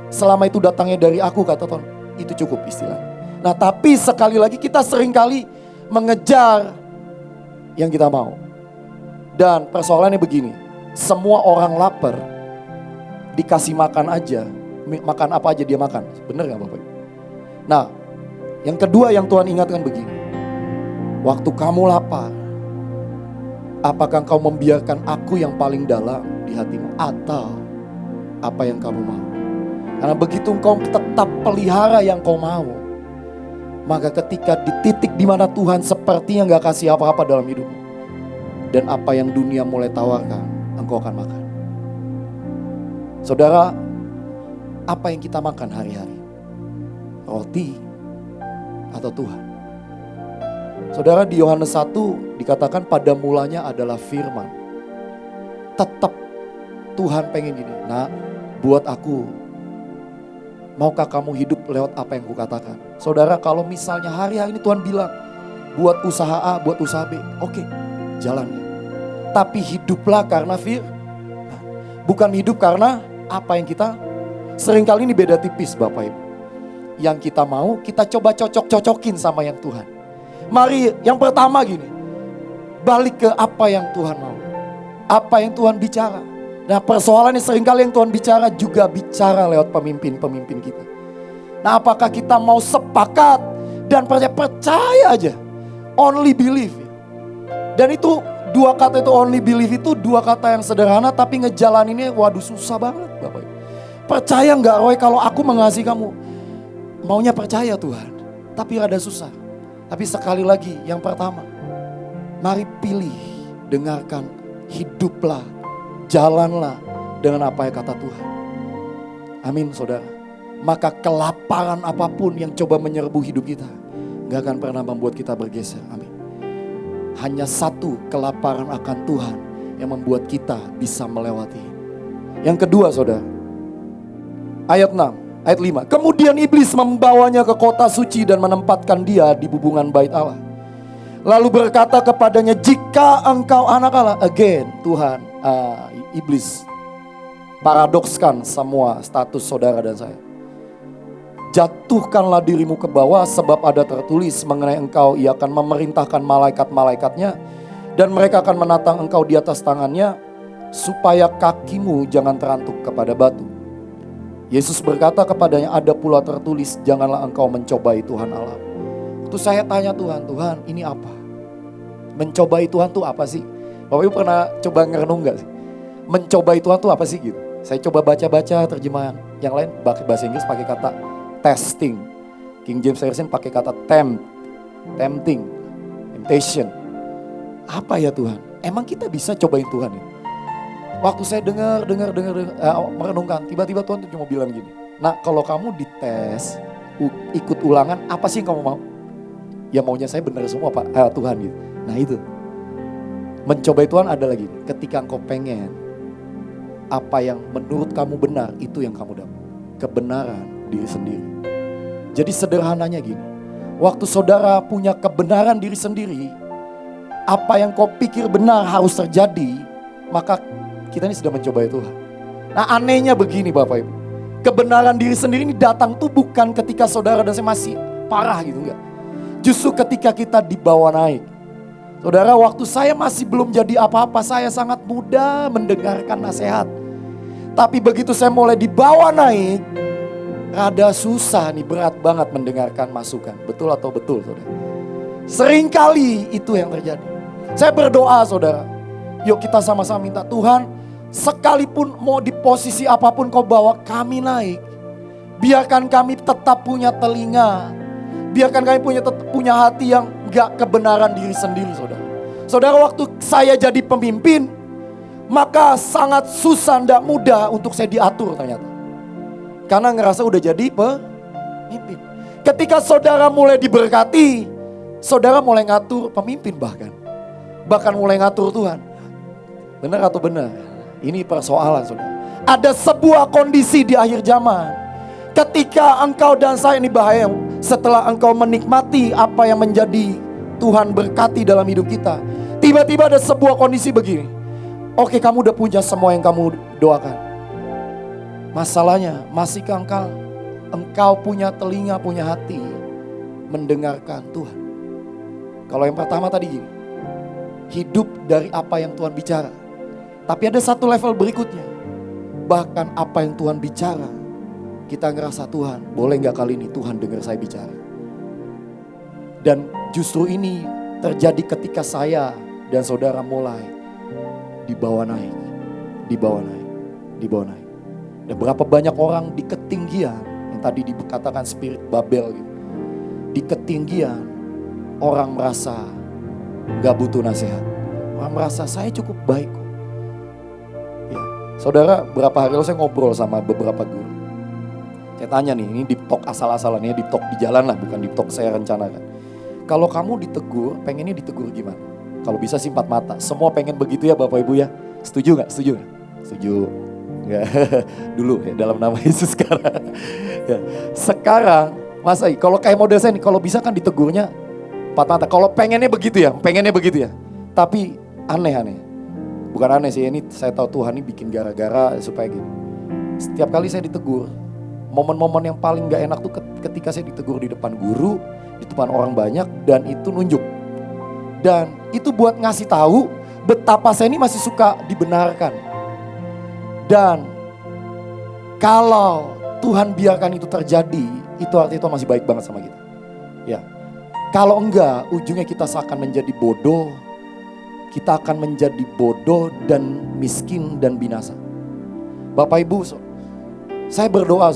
selama itu datangnya dari aku kata Tuhan, itu cukup istilah. Nah tapi sekali lagi kita seringkali mengejar yang kita mau. Dan persoalannya begini, semua orang lapar dikasih makan aja, makan apa aja dia makan. Bener gak Bapak? Nah yang kedua yang Tuhan ingatkan begini, waktu kamu lapar, apakah kau membiarkan aku yang paling dalam di hatimu atau apa yang kamu mau? Karena begitu engkau tetap pelihara yang kau mau, maka ketika di titik di mana Tuhan sepertinya gak kasih apa-apa dalam hidupmu, dan apa yang dunia mulai tawarkan, engkau akan makan. Saudara, apa yang kita makan hari-hari? Roti atau Tuhan? Saudara, di Yohanes 1 dikatakan pada mulanya adalah firman. Tetap Tuhan pengen gini, nah buat aku, maukah kamu hidup lewat apa yang kukatakan? Saudara, kalau misalnya hari-hari ini Tuhan bilang, buat usaha A, buat usaha B, oke, jalannya. Tapi hiduplah karena firman, bukan hidup karena apa yang kita, seringkali ini beda tipis Bapak Ibu. Yang kita mau, kita coba cocok-cocokin sama yang Tuhan. Mari yang pertama gini, balik ke apa yang Tuhan mau, apa yang Tuhan bicara. Nah persoalannya seringkali yang Tuhan bicara juga bicara lewat pemimpin-pemimpin kita. Nah apakah kita mau sepakat Dan percaya aja. Only believe. Dan itu dua kata itu, only believe itu dua kata yang sederhana, tapi ngejalaninnya waduh susah banget Bapak Ibu. Percaya gak Roy kalau aku mengasihi kamu? Maunya percaya Tuhan, tapi rada susah. Tapi sekali lagi yang pertama, mari pilih, dengarkan, hiduplah, jalanlah dengan apa yang kata Tuhan. Amin saudara. Maka kelaparan apapun yang coba menyerbu hidup kita gak akan pernah membuat kita bergeser. Amin. Hanya satu kelaparan akan Tuhan yang membuat kita bisa melewati. Yang kedua saudara, ayat 6, ayat 5. Kemudian iblis membawanya ke kota suci dan menempatkan dia di bubungan bait Allah. Lalu berkata kepadanya, jika engkau anak Allah. Again Tuhan, iblis paradokskan semua status saudara dan saya. Jatuhkanlah dirimu ke bawah, sebab ada tertulis mengenai engkau, ia akan memerintahkan malaikat-malaikatnya dan mereka akan menatang engkau di atas tangannya, supaya kakimu jangan terantuk kepada batu. Yesus berkata kepadanya, ada pula tertulis, janganlah engkau mencobai Tuhan Allah. Itu saya tanya Tuhan, Tuhan ini apa? Mencobai Tuhan tuh apa sih? Bapak Ibu pernah coba ngerenung gak sih? Mencobai Tuhan tuh apa sih gitu? Saya coba baca-baca terjemahan yang lain, bahasa Inggris pakai kata testing. King James Version pakai kata tempting, temptation. Apa ya Tuhan? Emang kita bisa cobain Tuhan ya? Waktu saya dengar, merenungkan, tiba-tiba Tuhan tuh cuma bilang gini. Nah kalau kamu dites, ikut ulangan, apa sih yang kamu mau? Ya maunya saya benar semua Pak, Tuhan gitu. Nah itu, mencobai Tuhan ada lagi. Ketika engkau pengen, apa yang menurut kamu benar, itu yang kamu dapat. Kebenaran diri sendiri. Jadi sederhananya gini, waktu saudara punya kebenaran diri sendiri, apa yang kau pikir benar harus terjadi, maka kita ini sudah mencobai Tuhan. Nah anehnya begini Bapak Ibu, kebenaran diri sendiri ini datang tuh bukan ketika saudara dan saya masih parah gitu, enggak. Justru ketika kita dibawa naik. Saudara, waktu saya masih belum jadi apa-apa, saya sangat mudah mendengarkan nasihat. Tapi begitu saya mulai dibawa naik, rada susah nih, berat banget mendengarkan masukan. Betul atau betul saudara? Seringkali itu yang terjadi. Saya berdoa saudara, yuk kita sama-sama minta Tuhan, sekalipun mau di posisi apapun kau bawa kami naik, biarkan kami tetap punya telinga, biarkan kami punya hati yang gak kebenaran diri sendiri saudara. Saudara, waktu saya jadi pemimpin, maka sangat susah, tidak mudah untuk saya diatur ternyata. Karena ngerasa udah jadi pemimpin. Ketika saudara mulai diberkati, saudara mulai ngatur pemimpin bahkan. Bahkan mulai ngatur Tuhan. Benar atau benar? Ini persoalan saudara. Ada sebuah kondisi di akhir zaman. Ketika engkau dan saya ini bahaya. Setelah engkau menikmati apa yang menjadi Tuhan berkati dalam hidup kita. Tiba-tiba ada sebuah kondisi begini. Oke, kamu udah punya semua yang kamu doakan. Masalahnya, masihkah engkau punya telinga, punya hati mendengarkan Tuhan? Kalau yang pertama tadi gini, hidup dari apa yang Tuhan bicara. Tapi ada satu level berikutnya. Bahkan apa yang Tuhan bicara, kita ngerasa Tuhan, boleh gak kali ini Tuhan dengar saya bicara? Dan justru ini terjadi ketika saya dan saudara mulai dibawa naik. Dan berapa banyak orang di ketinggian, yang tadi dikatakan spirit Babel gitu. Di ketinggian, orang merasa gak butuh nasihat. Orang merasa saya cukup baik kok. Ya, saudara, berapa hari lalu saya ngobrol sama beberapa guru. Saya tanya nih, ini deep talk asal-asalan, ini deep talk di jalan lah, bukan deep talk saya rencanakan. Kalau kamu ditegur, pengennya ditegur gimana? Kalau bisa sih 4 mata. Semua pengen begitu ya Bapak Ibu ya. Setuju gak? Setuju gak? Setuju. Enggak. Dulu ya, dalam nama Yesus sekarang. Ya. Sekarang, masa kalau kayak model saya nih, kalau bisa kan ditegurnya 4 mata. Kalau pengennya begitu ya. Tapi aneh. Bukan aneh sih, ini saya tahu Tuhan ini bikin gara-gara supaya gini. Setiap kali saya ditegur, momen-momen yang paling gak enak tuh ketika saya ditegur di depan guru, di depan orang banyak, dan itu nunjuk. Dan itu buat ngasih tahu betapa saya ini masih suka dibenarkan. Dan kalau Tuhan biarkan itu terjadi, itu artinya Tuhan masih baik banget sama kita. Ya, Kalau enggak, ujungnya kita akan menjadi bodoh. Kita akan menjadi bodoh dan miskin dan binasa. Bapak Ibu, saya berdoa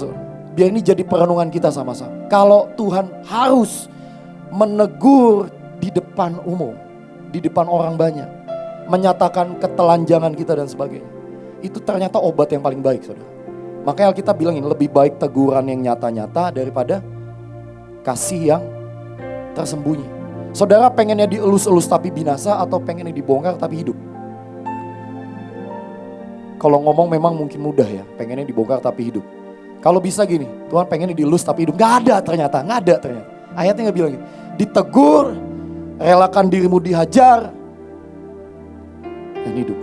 biar ini jadi perenungan kita sama-sama. Kalau Tuhan harus menegur di depan umum, di depan orang banyak, menyatakan ketelanjangan kita dan sebagainya, itu ternyata obat yang paling baik, saudara. Makanya Alkitab bilangin lebih baik teguran yang nyata-nyata daripada kasih yang tersembunyi. Saudara pengennya dielus-elus tapi binasa atau pengennya dibongkar tapi hidup? Kalau ngomong memang mungkin mudah ya, pengennya dibongkar tapi hidup. Kalau bisa gini, Tuhan pengennya dielus tapi hidup. Gak ada ternyata. Ayatnya gak bilang gitu. Ditegur, relakan dirimu dihajar, dan hidup.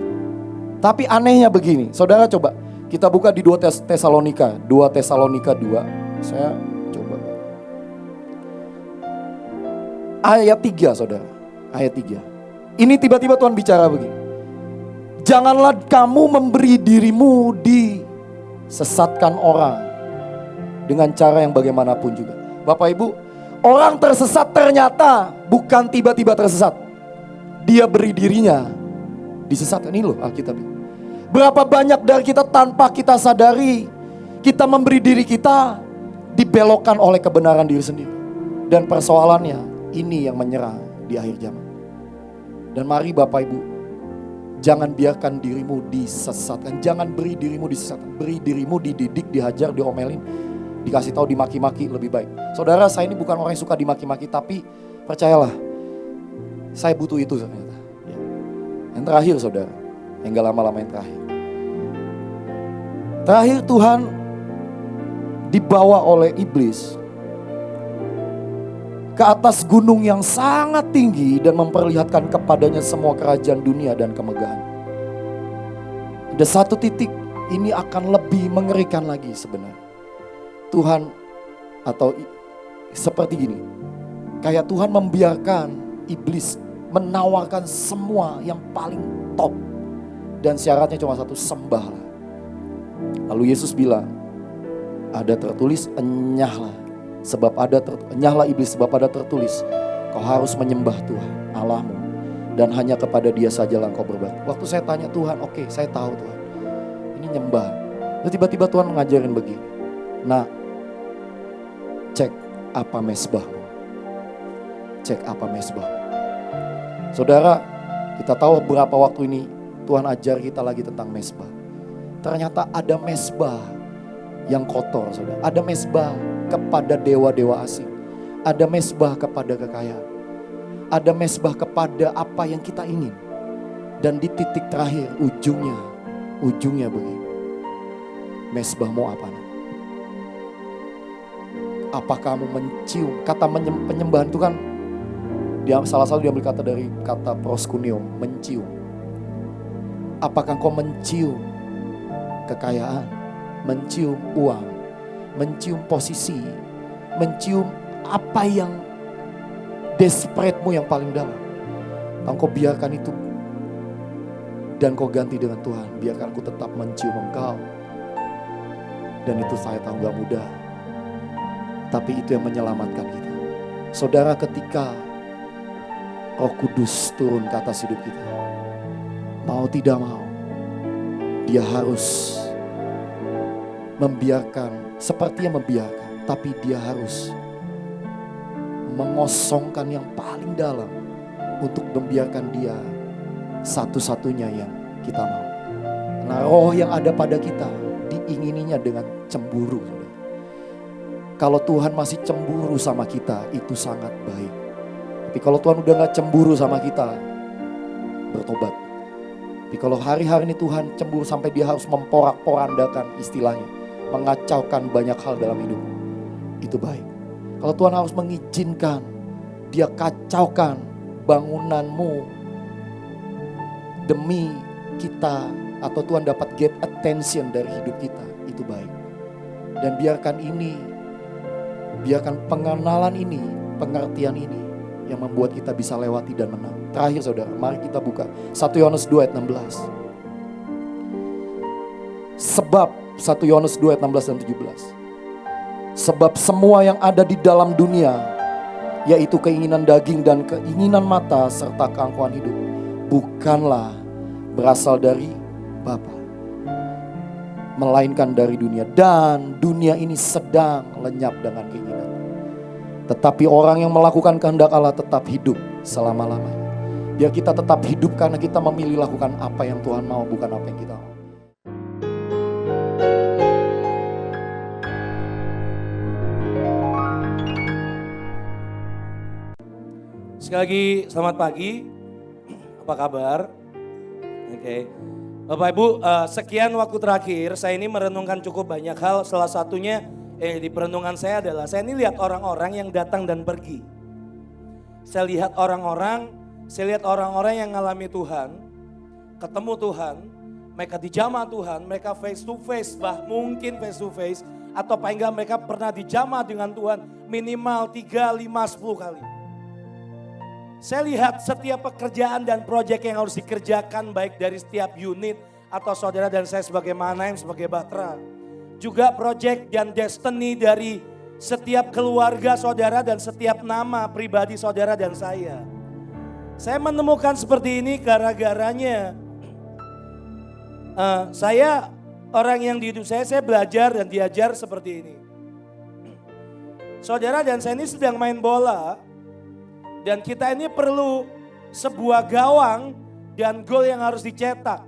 Tapi anehnya begini, saudara coba kita buka di 2 Tesalonika 2. Saya coba. Ayat 3 saudara, ayat 3. Ini tiba-tiba Tuhan bicara begini. Janganlah kamu memberi dirimu disesatkan orang dengan cara yang bagaimanapun juga. Bapak Ibu, orang tersesat ternyata bukan tiba-tiba tersesat. Dia beri dirinya disesatkan. Ini loh Alkitab. Berapa banyak dari kita tanpa kita sadari, kita memberi diri kita dibelokkan oleh kebenaran diri sendiri. Dan persoalannya ini yang menyerang di akhir zaman. Dan mari Bapak Ibu, jangan biarkan dirimu disesatkan. Jangan beri dirimu disesatkan. Beri dirimu dididik, dihajar, diomelin, dikasih tahu, dimaki-maki lebih baik. Saudara, saya ini bukan orang yang suka dimaki-maki, tapi percayalah, saya butuh itu ternyata. Yang terakhir saudara, yang gak lama-lama yang terakhir. Terakhir Tuhan dibawa oleh iblis ke atas gunung yang sangat tinggi dan memperlihatkan kepadanya semua kerajaan dunia dan kemegahan. Ada satu titik ini akan lebih mengerikan lagi sebenarnya. Tuhan atau seperti gini, kayak Tuhan membiarkan iblis menawarkan semua yang paling top dan syaratnya cuma satu, sembahlah. Lalu Yesus bilang, ada tertulis, enyahlah sebab enyahlah iblis sebab ada tertulis, kau harus menyembah Tuhan Allahmu dan hanya kepada Dia sajalah engkau berbakti. Waktu saya tanya Tuhan, oke, saya tahu Tuhan, ini nyembah. Lalu tiba-tiba Tuhan ngajarin begini, nah, cek apa mesbahmu. Cek apa mesbahmu. Saudara, kita tahu beberapa waktu ini Tuhan ajar kita lagi tentang mesbah. Ternyata ada mesbah yang kotor, saudara. Ada mesbah kepada dewa-dewa asing. Ada mesbah kepada kekayaan. Ada mesbah kepada apa yang kita ingin. Dan di titik terakhir, ujungnya begini. Mesbahmu apa? Apa kamu mencium? Kata penyembahan itu kan, salah satu diambil kata dari kata proskunium, mencium. Apakah kau mencium kekayaan, mencium uang, mencium posisi, mencium apa yang desperate-mu yang paling dalam? Kau biarkan itu dan kau ganti dengan Tuhan. Biarkan aku tetap mencium Engkau. Dan itu saya tahu gak mudah, tapi itu yang menyelamatkan kita. Saudara, ketika Roh Kudus turun ke atas hidup kita, mau tidak mau, Dia harus sepertinya membiarkan, tapi Dia harus mengosongkan yang paling dalam untuk membiarkan Dia satu-satunya yang kita mau. Nah, roh yang ada pada kita diingininya dengan cemburu. Kalau Tuhan masih cemburu sama kita, itu sangat baik. Tapi kalau Tuhan udah gak cemburu sama kita, bertobat. Tapi kalau hari-hari ini Tuhan cemburu sampai Dia harus memporak-porandakan istilahnya, mengacaukan banyak hal dalam hidup, itu baik. Kalau Tuhan harus mengizinkan Dia kacaukan bangunanmu demi kita, atau Tuhan dapat get attention dari hidup kita, itu baik. Dan biarkan pengenalan ini, pengertian ini yang membuat kita bisa lewati dan menang. Terakhir saudara, mari kita buka 1 Yohanes 2 ayat 16. Sebab 1 Yohanes 2 ayat 16 dan 17. Sebab semua yang ada di dalam dunia, yaitu keinginan daging dan keinginan mata serta keangkuhan hidup, bukanlah berasal dari Bapa, melainkan dari dunia. Dan dunia ini sedang lenyap dengan keinginan. Tetapi orang yang melakukan kehendak Allah tetap hidup selama-lamanya. Biar kita tetap hidup karena kita memilih lakukan apa yang Tuhan mau, bukan apa yang kita mau. Sekali lagi selamat pagi, apa kabar? Oke. Bapak Ibu, sekian waktu terakhir saya ini merenungkan cukup banyak hal. Salah satunya di perenungan saya adalah saya ini lihat orang-orang yang datang dan pergi. Saya lihat orang-orang yang mengalami Tuhan, ketemu Tuhan, mereka dijamah Tuhan, mereka face to face, mungkin face to face, atau paling enggak mereka pernah dijamah dengan Tuhan minimal 3, 5, 10 kali. Saya lihat setiap pekerjaan dan proyek yang harus dikerjakan baik dari setiap unit atau saudara dan saya sebagai Manaim, sebagai Batra. Juga proyek dan destiny dari setiap keluarga saudara dan setiap nama pribadi saudara dan saya. Saya menemukan seperti ini gara-garanya saya orang yang di hidup saya belajar dan diajar seperti ini. Saudara dan saya ini sedang main bola. Dan kita ini perlu sebuah gawang dan gol yang harus dicetak.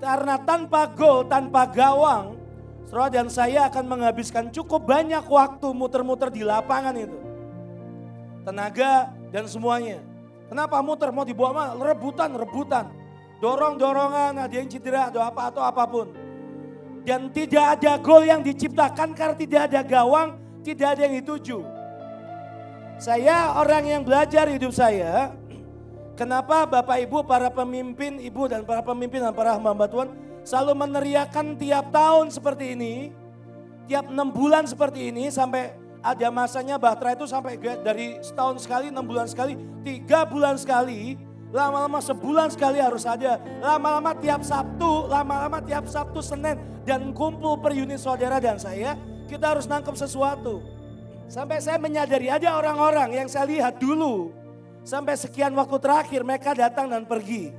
Karena tanpa gol, tanpa gawang, saudara dan saya akan menghabiskan cukup banyak waktu muter-muter di lapangan itu. Tenaga dan semuanya. Kenapa muter? Mau dibawa mana? Rebutan. Dorong-dorongan, ada yang cedera atau apapun. Dan tidak ada gol yang diciptakan karena tidak ada gawang, tidak ada yang dituju. Saya orang yang belajar hidup saya, kenapa Bapak Ibu, para pemimpin, Ibu dan para pemimpin dan para hamba Tuhan selalu meneriakan tiap tahun seperti ini, tiap 6 bulan seperti ini, sampai ada masanya Batra itu sampai dari setahun sekali, 6 bulan sekali, 3 bulan sekali, lama-lama sebulan sekali harus ada, lama-lama tiap Sabtu, Senin, dan kumpul per unit saudara dan saya, kita harus nangkep sesuatu. Sampai saya menyadari ada orang-orang yang saya lihat dulu. Sampai sekian waktu terakhir mereka datang dan pergi.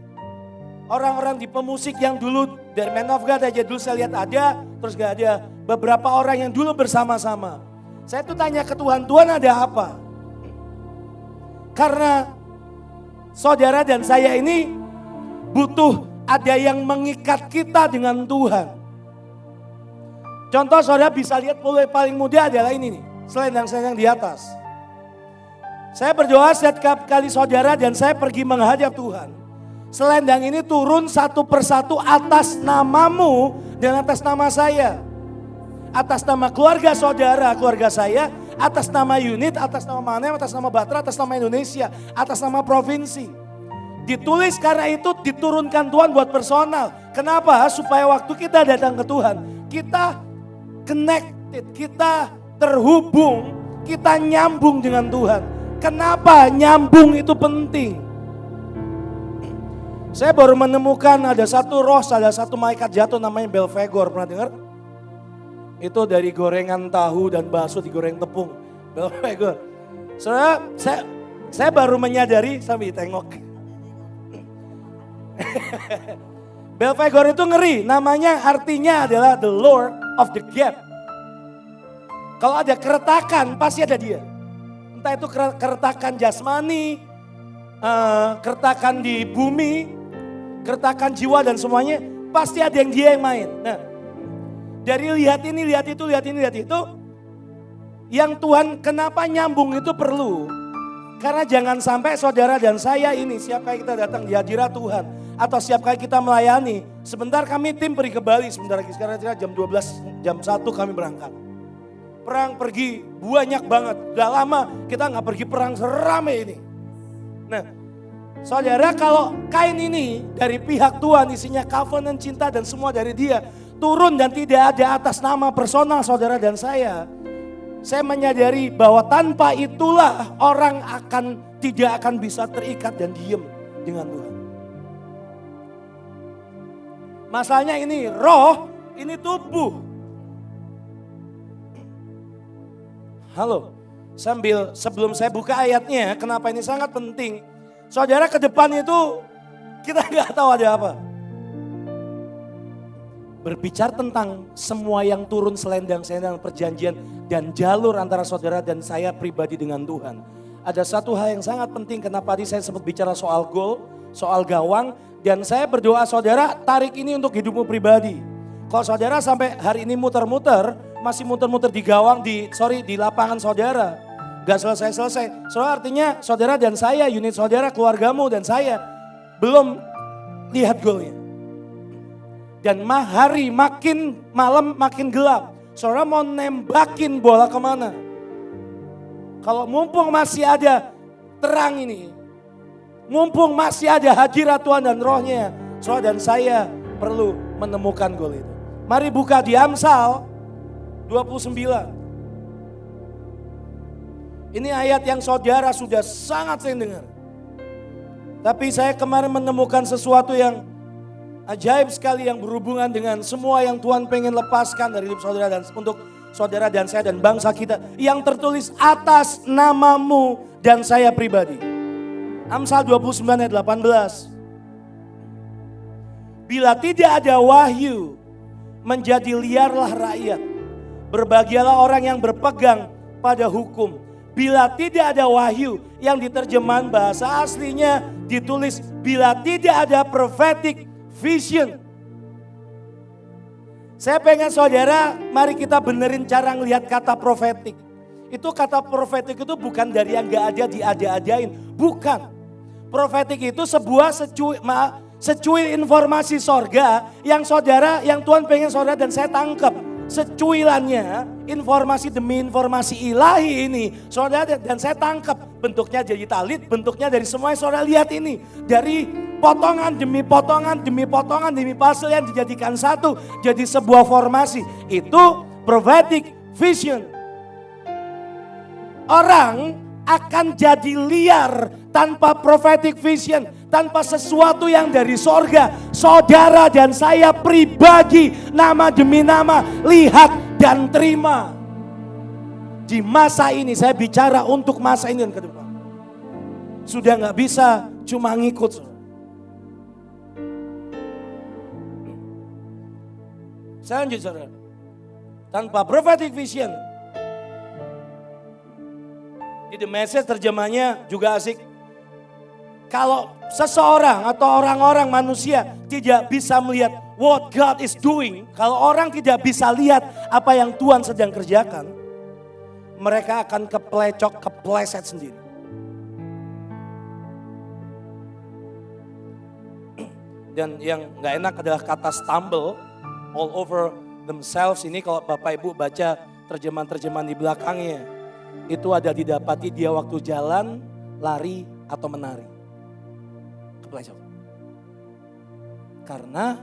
Orang-orang di pemusik yang dulu dari Man of God aja dulu saya lihat ada. Terus gak ada beberapa orang yang dulu bersama-sama. Saya tuh tanya ke Tuhan, Tuhan ada apa? Karena saudara dan saya ini butuh ada yang mengikat kita dengan Tuhan. Contoh saudara bisa lihat paling mudah adalah ini nih. Selendang-selendang di atas. Saya berdoa setiap kali saudara dan saya pergi menghadap Tuhan. Selendang ini turun satu persatu atas namamu dan atas nama saya. Atas nama keluarga saudara, keluarga saya. Atas nama unit, atas nama Manaim, atas nama Batra, atas nama Indonesia. Atas nama provinsi. Ditulis karena itu diturunkan Tuhan buat personal. Kenapa? Supaya waktu kita datang ke Tuhan. Kita connected, kita terhubung, kita nyambung dengan Tuhan. Kenapa nyambung itu penting? Saya baru menemukan ada satu malaikat jatuh namanya Belfegor, pernah dengar? Itu dari gorengan tahu dan bakso digoreng tepung. Belfegor. Saya baru menyadari sambil tengok. Belfegor itu ngeri, namanya artinya adalah the Lord of the Gap. Kalau ada keretakan pasti ada dia. Entah itu keretakan jasmani, keretakan di bumi, keretakan jiwa dan semuanya. Pasti ada yang dia yang main. Nah, dari lihat ini, lihat itu. Yang Tuhan kenapa nyambung itu perlu. Karena jangan sampai saudara dan saya ini setiap kali kita datang di hadirat Tuhan. Atau setiap kali kita melayani. Sebentar kami tim pergi ke Bali sebentar lagi. Sekarang jam 12, jam 1 kami berangkat. Perang pergi banyak banget. Udah lama kita gak pergi perang seramai ini. Nah, saudara kalau kain ini dari pihak Tuhan isinya covenant cinta dan semua dari dia. Turun dan tidak ada atas nama personal saudara dan saya menyadari bahwa tanpa itulah orang tidak akan bisa terikat dan diem dengan Tuhan. Masalahnya ini roh, ini tubuh. Halo, sebelum saya buka ayatnya, kenapa ini sangat penting. Saudara, ke depan itu kita nggak tahu ada apa. Berbicara tentang semua yang turun selendang-selendang perjanjian dan jalur antara saudara dan saya pribadi dengan Tuhan. Ada satu hal yang sangat penting, kenapa tadi saya sempat bicara soal gol, soal gawang. Dan saya berdoa saudara tarik ini untuk hidupmu pribadi. Kalau saudara sampai hari ini muter-muter, masih muter-muter di gawang, di lapangan saudara. Gak selesai-selesai. Soalnya artinya saudara dan saya, unit saudara, keluargamu dan saya belum lihat golnya. Dan hari makin malam makin gelap. Saudara mau nembakin bola kemana? Kalau mumpung masih ada terang ini. Mumpung masih ada hadirat Tuhan dan rohnya. Saudara dan saya perlu menemukan gol itu. Mari buka di Amsal 29. Ini ayat yang saudara sudah sangat sering dengar. Tapi saya kemarin menemukan sesuatu yang ajaib sekali yang berhubungan dengan semua yang Tuhan pengen lepaskan dari hidup saudara dan untuk saudara dan saya dan bangsa kita. Yang tertulis atas namamu dan saya pribadi. Amsal 29 ayat 18. Bila tidak ada wahyu, menjadi liarlah rakyat. Berbahagialah orang yang berpegang pada hukum. Bila tidak ada wahyu, yang diterjemahan bahasa aslinya ditulis bila tidak ada prophetic vision. Saya pengen saudara, mari kita benerin cara ngelihat kata prophetic. Itu kata prophetic itu bukan dari yang gak ada diada-adain. Bukan. Prophetic itu sebuah secuil informasi sorga yang saudara, yang Tuhan pengen saudara dan saya tangkap. Secuilannya, informasi demi informasi ilahi ini, saudara dan saya tangkap. Bentuknya jadi talit, bentuknya dari semua yang saudara lihat ini. Dari potongan demi potongan, demi potongan, demi puzzle yang dijadikan satu, jadi sebuah formasi. Itu prophetic vision. Orang akan jadi liar tanpa prophetic vision, tanpa sesuatu yang dari sorga. Saudara dan saya pribadi, nama demi nama, lihat dan terima. Di masa ini, saya bicara untuk masa ini dan ke depan. Sudah gak bisa cuma ngikut. Saya lanjut saudara. Tanpa prophetic vision. Di The Message terjemahnya juga asik. Kalau seseorang atau orang-orang manusia tidak bisa melihat what God is doing. Kalau orang tidak bisa lihat apa yang Tuhan sedang kerjakan. Mereka akan kepleset sendiri. Dan yang gak enak adalah kata stumble all over themselves ini kalau Bapak Ibu baca terjemahan-terjemahan di belakangnya. Itu ada didapati dia waktu jalan, lari, atau menari. Kepleset. Karena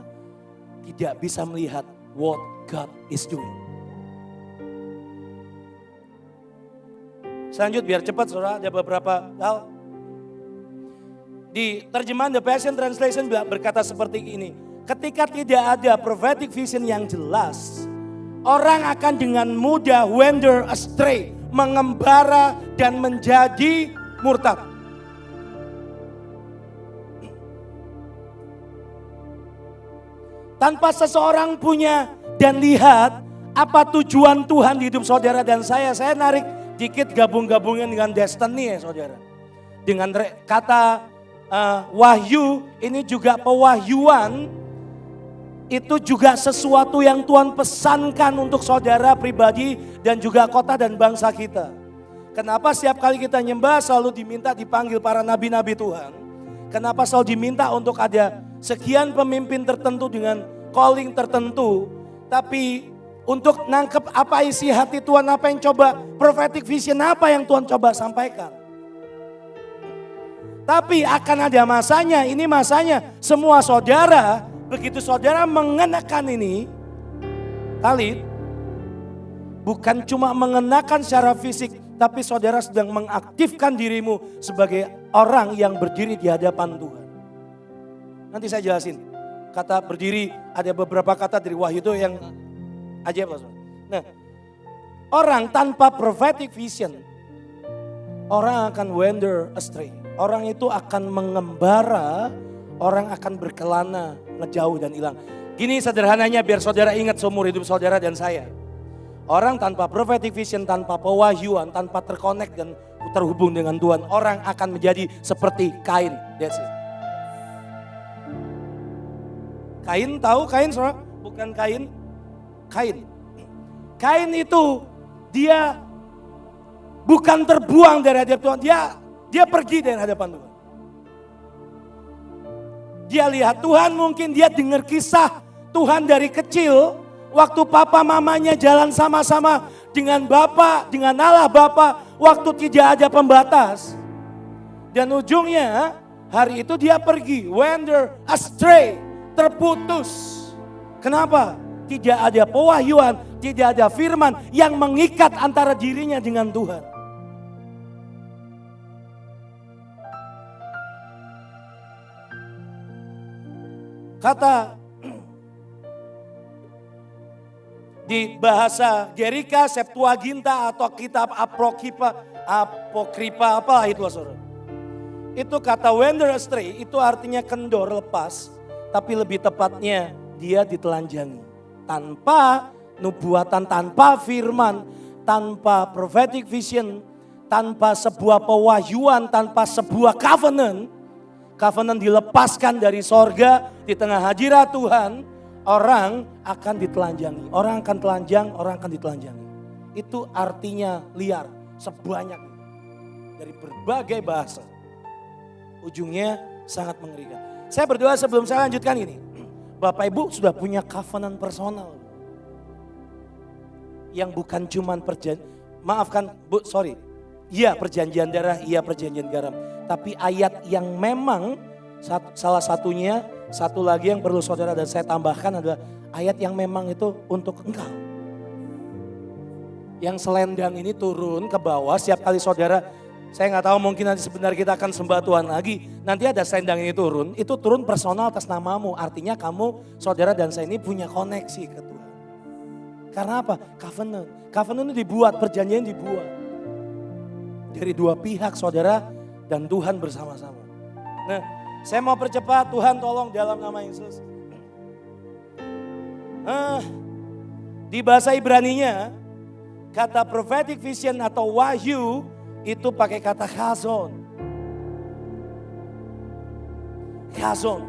tidak bisa melihat what God is doing. Selanjut biar cepat saudara, ada beberapa hal. Di terjemahan The Passion Translation berkata seperti ini. Ketika tidak ada prophetic vision yang jelas, orang akan dengan mudah wander astray, mengembara dan menjadi murtad. Tanpa seseorang punya dan lihat apa tujuan Tuhan di hidup saudara dan saya narik dikit gabung-gabungin dengan destiny ya saudara. Dengan kata wahyu ini juga pewahyuan. Itu juga sesuatu yang Tuhan pesankan untuk saudara pribadi dan juga kota dan bangsa kita. Kenapa setiap kali kita nyembah selalu diminta dipanggil para nabi-nabi Tuhan? Kenapa selalu diminta untuk ada sekian pemimpin tertentu dengan calling tertentu? Tapi untuk nangkep apa isi hati Tuhan, apa yang coba prophetic vision, apa yang Tuhan coba sampaikan. Tapi akan ada masanya, ini masanya semua saudara. Begitu saudara mengenakan ini, talit, bukan cuma mengenakan secara fisik, tapi saudara sedang mengaktifkan dirimu sebagai orang yang berdiri di hadapan Tuhan. Nanti saya jelasin, kata berdiri ada beberapa kata dari Wahyu itu yang ajaib. Nah, orang tanpa prophetic vision, orang akan wander astray. Orang itu akan mengembara, orang akan berkelana, ngejauh dan hilang. Gini sederhananya biar saudara ingat seumur hidup saudara dan saya. Orang tanpa prophetic vision, tanpa pewahyuan, tanpa terkonek dan terhubung dengan Tuhan, orang akan menjadi seperti Kain. That's it. Kain, tahu Kain saudara? Bukan Kain. Kain. Kain itu dia bukan terbuang dari hadapan Tuhan, dia pergi dari hadapan Tuhan. Dia lihat Tuhan, mungkin dia dengar kisah Tuhan dari kecil, waktu papa mamanya jalan sama-sama dengan Bapa, dengan Allah Bapa, waktu tidak ada pembatas. Dan ujungnya hari itu dia pergi, wander astray, terputus. Kenapa? Tidak ada pewahyuan, tidak ada firman yang mengikat antara dirinya dengan Tuhan. Kata di bahasa Gerika, Septuaginta atau kitab Apokripa apalah itu saudara. Itu kata wander astray itu artinya kendor, lepas, tapi lebih tepatnya dia ditelanjangi. Tanpa nubuatan, tanpa firman, tanpa prophetic vision, tanpa sebuah pewahyuan, tanpa sebuah covenant. Covenant dilepaskan dari sorga di tengah hadirat Tuhan, orang akan ditelanjangi. Orang akan telanjang, orang akan ditelanjangi. Itu artinya liar, sebanyak dari berbagai bahasa. Ujungnya sangat mengerikan. Saya berdoa sebelum saya lanjutkan ini. Bapak Ibu sudah punya covenant personal. Yang bukan cuman iya perjanjian darah, iya perjanjian garam. Tapi ayat yang memang salah satunya, satu lagi yang perlu saudara dan saya tambahkan adalah ayat yang memang itu untuk engkau. Yang selendang ini turun ke bawah setiap kali saudara, saya nggak tahu mungkin nanti sebentar kita akan sembah Tuhan lagi. Nanti ada selendang ini turun, itu turun personal atas namamu. Artinya kamu, saudara dan saya ini punya koneksi ke Tuhan. Karena apa? Covenant. Covenant itu dibuat, perjanjian dibuat. Dari dua pihak saudara dan Tuhan bersama-sama. Nah, saya mau percepat, Tuhan tolong dalam nama Yesus. Di bahasa Ibraninya, kata prophetic vision atau wahyu itu pakai kata chazon. Chazon.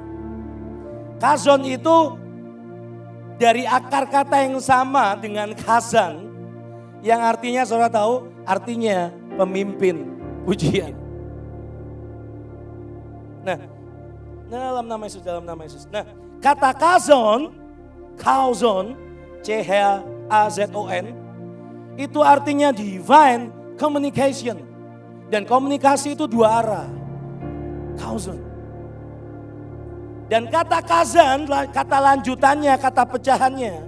Chazon itu dari akar kata yang sama dengan chazan. Yang artinya saudara tahu, artinya pemimpin pujian. Nah, dalam nama Yesus. Nah, kata chazon, C-H-A-Z-O-N, itu artinya divine communication. Dan komunikasi itu dua arah. Chazon. Dan kata chazan, kata lanjutannya, kata pecahannya,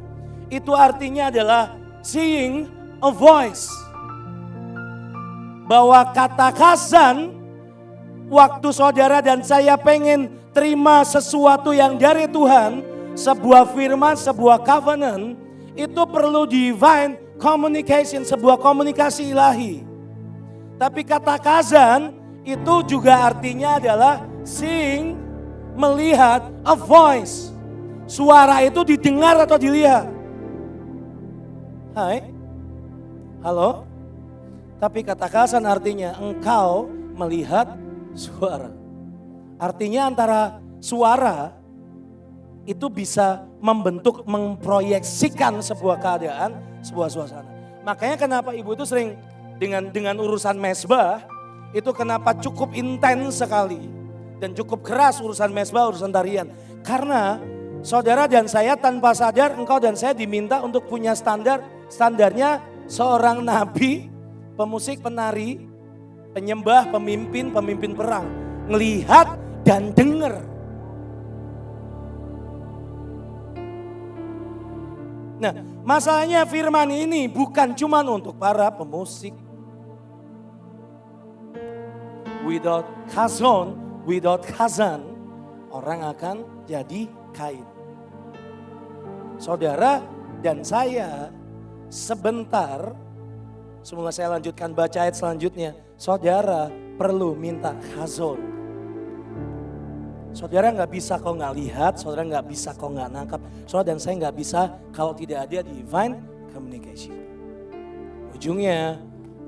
itu artinya adalah seeing a voice. Bahwa kata chazan, waktu saudara dan saya pengen terima sesuatu yang dari Tuhan, sebuah firman, sebuah covenant, itu perlu divine communication, sebuah komunikasi ilahi. Tapi kata chazan itu juga artinya adalah seeing, melihat, a voice. Suara itu didengar atau dilihat? Hai? Halo? Tapi kata chazan artinya engkau melihat suara. Artinya antara suara itu bisa membentuk, memproyeksikan sebuah keadaan, sebuah suasana. Makanya kenapa ibu itu sering dengan urusan mesbah, itu kenapa cukup intens sekali. Dan cukup keras urusan mesbah, urusan tarian. Karena saudara dan saya tanpa sadar, engkau dan saya diminta untuk punya standarnya seorang nabi, pemusik, penari, penyembah, pemimpin perang. Ngelihat dan dengar. Nah, masalahnya firman ini bukan cuma untuk para pemusik. Without chazon, without chazan, orang akan jadi Kain. Saudara dan saya sebentar, semula saya lanjutkan baca ayat selanjutnya. saudara perlu minta khazon. Saudara nggak bisa kalau nggak lihat, saudara nggak bisa kalau nggak nangkap, saudara dan saya nggak bisa kalau tidak ada divine communication. Ujungnya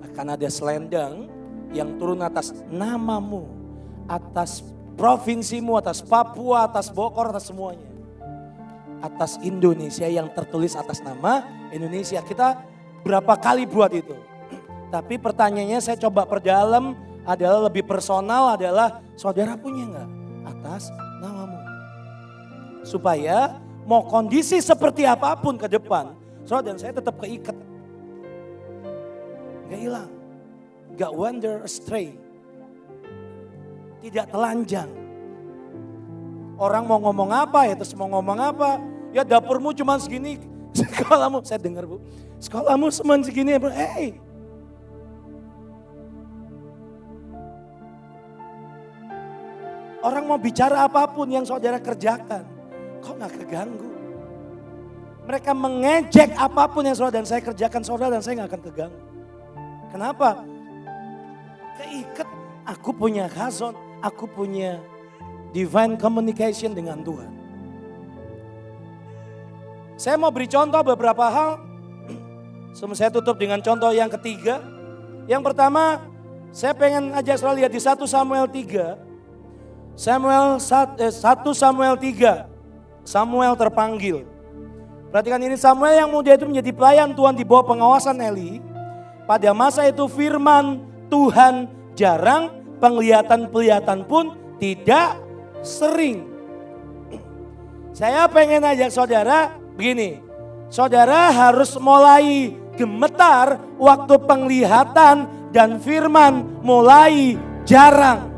akan ada selendang yang turun atas namamu, atas provinsimu, atas Papua, atas Bogor, atas semuanya. Atas Indonesia yang tertulis atas nama Indonesia. Kita berapa kali buat itu. Tapi pertanyaannya saya coba perdalam adalah lebih personal adalah saudara punya nggak atas namamu. Supaya mau kondisi seperti apapun ke depan, saudara dan saya tetap keikat. Gak hilang, gak wander astray, tidak telanjang. Orang mau ngomong apa ya terus mau ngomong apa, ya dapurmu cuma segini, sekolahmu, saya dengar bu, sekolahmu cuma segini ya bro, orang mau bicara apapun yang saudara kerjakan, kok gak keganggu? Mereka mengejek apapun yang saudara dan saya kerjakan, saudara dan saya gak akan keganggu. Kenapa? Keikat, aku punya khazon, aku punya divine communication dengan Tuhan. Saya mau beri contoh beberapa hal. Sebelum saya tutup dengan contoh yang ketiga. Yang pertama, saya pengen ajak saudara lihat di 1 Samuel 3. 1 Samuel 3. Samuel terpanggil. Perhatikan ini, Samuel yang muda itu menjadi pelayan Tuhan di bawah pengawasan Eli. Pada masa itu firman Tuhan jarang, penglihatan-penglihatan pun tidak sering. Saya pengen ajak saudara begini, saudara harus mulai gemetar waktu penglihatan dan firman mulai jarang.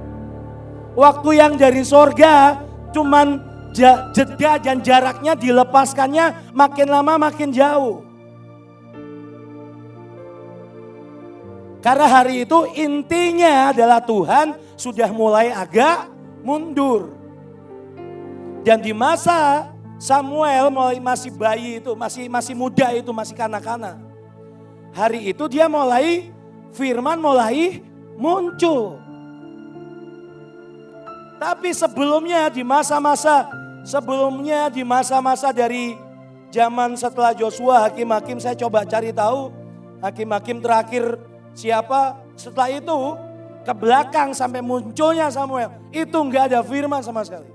Waktu yang dari sorga cuman jeda dan jaraknya dilepaskannya makin lama makin jauh. Karena hari itu intinya adalah Tuhan sudah mulai agak mundur. Dan di masa Samuel masih bayi itu, masih muda itu, masih kanak-kanak. Hari itu dia mulai, firman mulai muncul. Tapi sebelumnya di masa-masa dari zaman setelah Joshua, hakim-hakim saya coba cari tahu, hakim-hakim terakhir siapa, setelah itu ke belakang sampai munculnya Samuel, itu enggak ada firman sama sekali.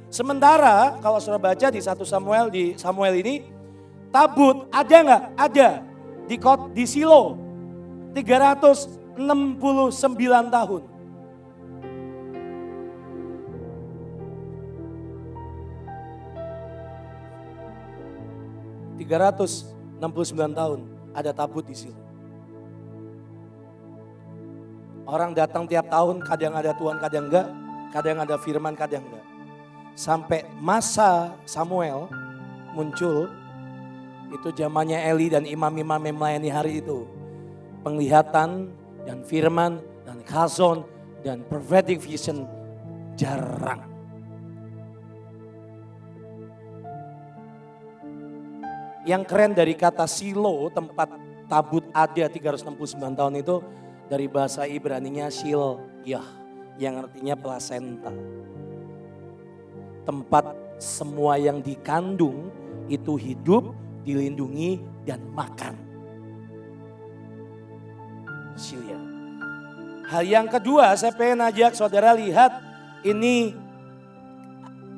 Sementara kalau saudara baca di 1 Samuel, di Samuel ini, tabut ada enggak? Ada di Silo 369 tahun. tahun ada tabut di Silo. Orang datang tiap tahun, kadang ada Tuhan, kadang enggak. Kadang ada firman, kadang enggak. Sampai masa Samuel muncul, itu zamannya Eli dan imam-imam yang melayani hari itu. Penglihatan dan firman dan khazon dan prophetic vision jarang. Yang keren dari kata Silo, tempat tabut ada 369 tahun itu, dari bahasa Ibraninya Shilyah, yang artinya plasenta. Tempat semua yang dikandung itu hidup, dilindungi, dan makan. Shilyah. Hal yang kedua, saya pengen ajak saudara lihat ini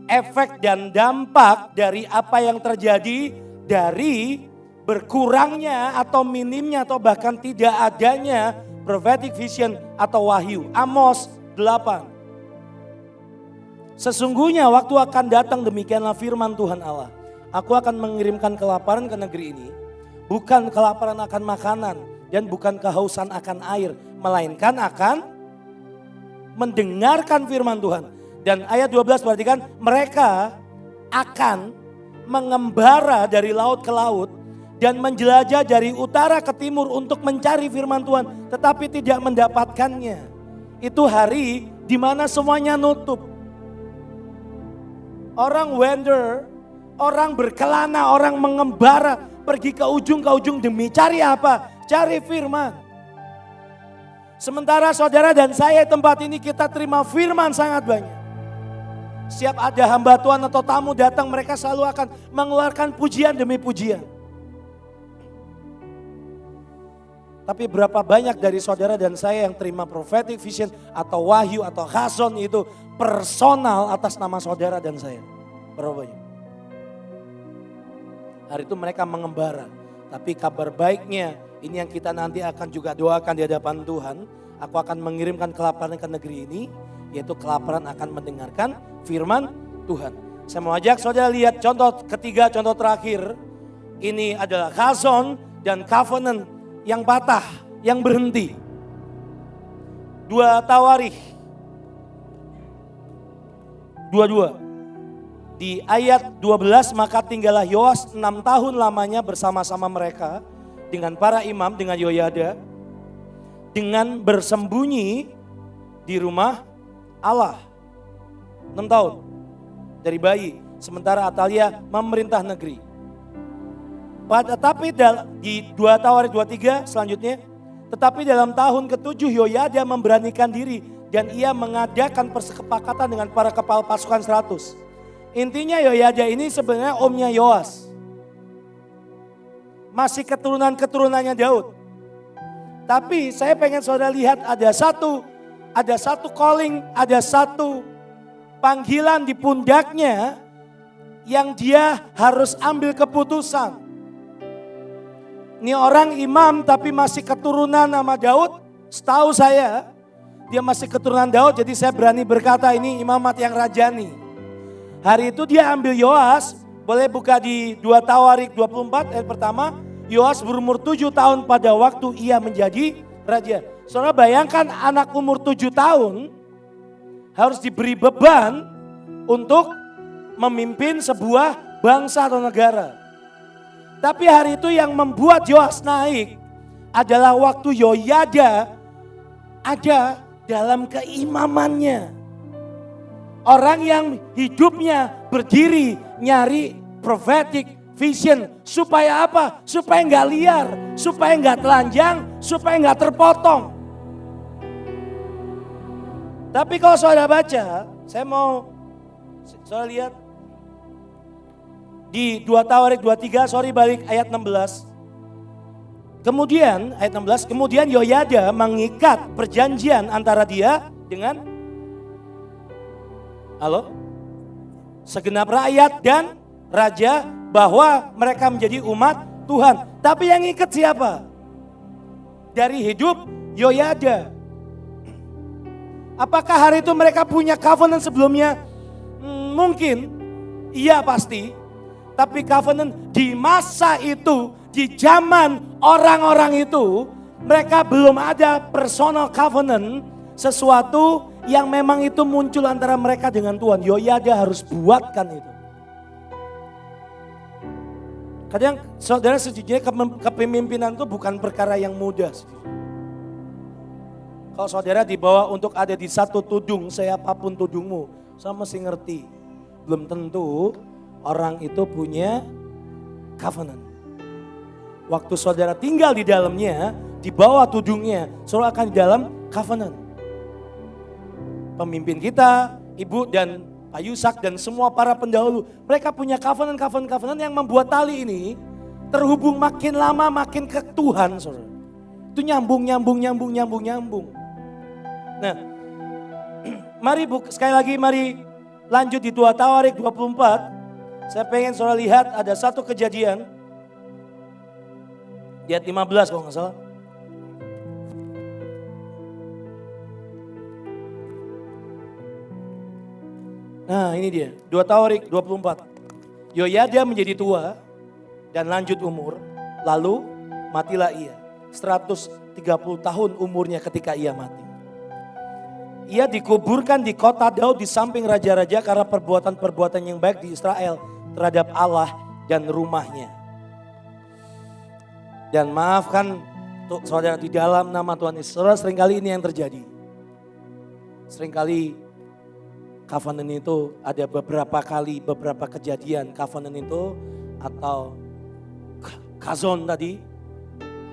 efek dan dampak dari apa yang terjadi dari berkurangnya atau minimnya atau bahkan tidak adanya prophetic vision atau wahyu. Amos 8. Sesungguhnya waktu akan datang, demikianlah firman Tuhan Allah. Aku akan mengirimkan kelaparan ke negeri ini. Bukan kelaparan akan makanan dan bukan kehausan akan air. Melainkan akan mendengarkan firman Tuhan. Dan ayat 12 perhatikan, mereka akan mengembara dari laut ke laut. Dan menjelajah dari utara ke timur untuk mencari firman Tuhan. Tetapi tidak mendapatkannya. Itu hari di mana semuanya nutup. Orang wander, orang berkelana, orang mengembara. Pergi ke ujung demi cari apa? Cari firman. Sementara saudara dan saya di tempat ini kita terima firman sangat banyak. Setiap ada hamba Tuhan atau tamu datang, mereka selalu akan mengeluarkan pujian demi pujian. Tapi berapa banyak dari saudara dan saya yang terima prophetic vision atau wahyu atau khazon itu personal atas nama saudara dan saya? Berapa banyak? Hari itu mereka mengembara. Tapi kabar baiknya, ini yang kita nanti akan juga doakan di hadapan Tuhan. Aku akan mengirimkan kelaparan ke negeri ini, yaitu kelaparan akan mendengarkan firman Tuhan. Saya mau ajak saudara lihat contoh ketiga, contoh terakhir. Ini adalah khazon dan covenant yang patah, yang berhenti. 2 Tawarikh 22. Di ayat 12, maka tinggallah Yoas 6 tahun lamanya bersama-sama mereka dengan para imam, dengan Yoyada, dengan bersembunyi di rumah Allah. 6 tahun dari bayi, sementara Atalia memerintah negeri. Tetapi di 2 Tawarikh 23 selanjutnya, tetapi dalam tahun ke-7 Yoyada memberanikan diri dan ia mengadakan persepakatan dengan para kepala pasukan 100. Intinya Yoyada ini sebenarnya omnya Yoas. Masih keturunan-keturunannya Daud. Tapi saya pengen saudara lihat ada satu calling, ada satu panggilan di pundaknya yang dia harus ambil keputusan. Ini orang imam tapi masih keturunan nama Daud. Setahu saya dia masih keturunan Daud, jadi saya berani berkata ini imamat yang rajani. Hari itu dia ambil Yoas, boleh buka di 2 Tawarikh 24 ayat pertama. Yoas berumur 7 tahun pada waktu ia menjadi raja. Saudara bayangkan anak umur 7 tahun harus diberi beban untuk memimpin sebuah bangsa atau negara. Tapi hari itu yang membuat Yoas naik adalah waktu Yoyada ada dalam keimamannya. Orang yang hidupnya berdiri nyari prophetic vision. Supaya apa? Supaya nggak liar, supaya nggak telanjang, supaya nggak terpotong. Tapi kalau saudara baca, saudara lihat di 2 Tawarikh 23, balik ayat 16. Kemudian ayat 16, kemudian Yoyada mengikat perjanjian antara dia dengan segenap rakyat dan raja bahwa mereka menjadi umat Tuhan. Tapi yang ikat siapa? Dari hidup Yoyada. Apakah hari itu mereka punya covenant sebelumnya? Mungkin, iya pasti. Tapi covenant di masa itu, di zaman orang-orang itu, mereka belum ada personal covenant, sesuatu yang memang itu muncul antara mereka dengan Tuhan. Yoyada harus buatkan itu. Kadang saudara sejujurnya kepemimpinan itu bukan perkara yang mudah. Kalau saudara dibawa untuk ada di satu tudung, siapapun tudungmu, saya mesti ngerti. Belum tentu orang itu punya covenant. Waktu saudara tinggal di dalamnya, di bawah tudungnya, saudara akan di dalam covenant. Pemimpin kita, Ibu dan Pak Yusak dan semua para pendahulu, mereka punya covenant yang membuat tali ini terhubung makin lama makin ke Tuhan, saudara. Itu nyambung. Nah, sekali lagi mari lanjut di 2 Tawarikh 24. Saya pengen saudara lihat ada satu kejadian. Di ayat 15 kalau nggak salah. Nah ini dia, 2 Tawarikh 24. Yoyada menjadi tua dan lanjut umur, lalu matilah ia. 130 tahun umurnya ketika ia mati. Ia dikuburkan di kota Daud di samping raja-raja karena perbuatan-perbuatan yang baik di Israel terhadap Allah dan rumahnya. Dan maafkan untuk saudara di dalam nama Tuhan Yesus, saudara seringkali ini yang terjadi. Seringkali covenant itu ada beberapa kejadian covenant itu atau khazon tadi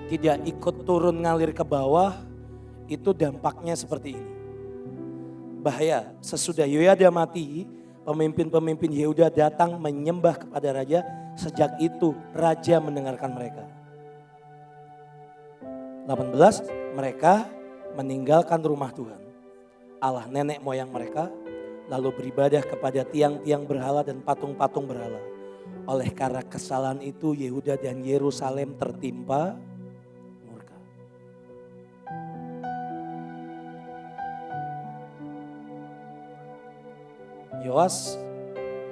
tidak ikut turun ngalir ke bawah, itu dampaknya seperti ini. Bahaya, sesudah Yehoyada mati, pemimpin-pemimpin Yehuda datang menyembah kepada raja. Sejak itu raja mendengarkan mereka. 18, mereka meninggalkan rumah Tuhan, Allah nenek moyang mereka, lalu beribadah kepada tiang-tiang berhala dan patung-patung berhala. Oleh karena kesalahan itu Yehuda dan Yerusalem tertimpa murka. Yoas,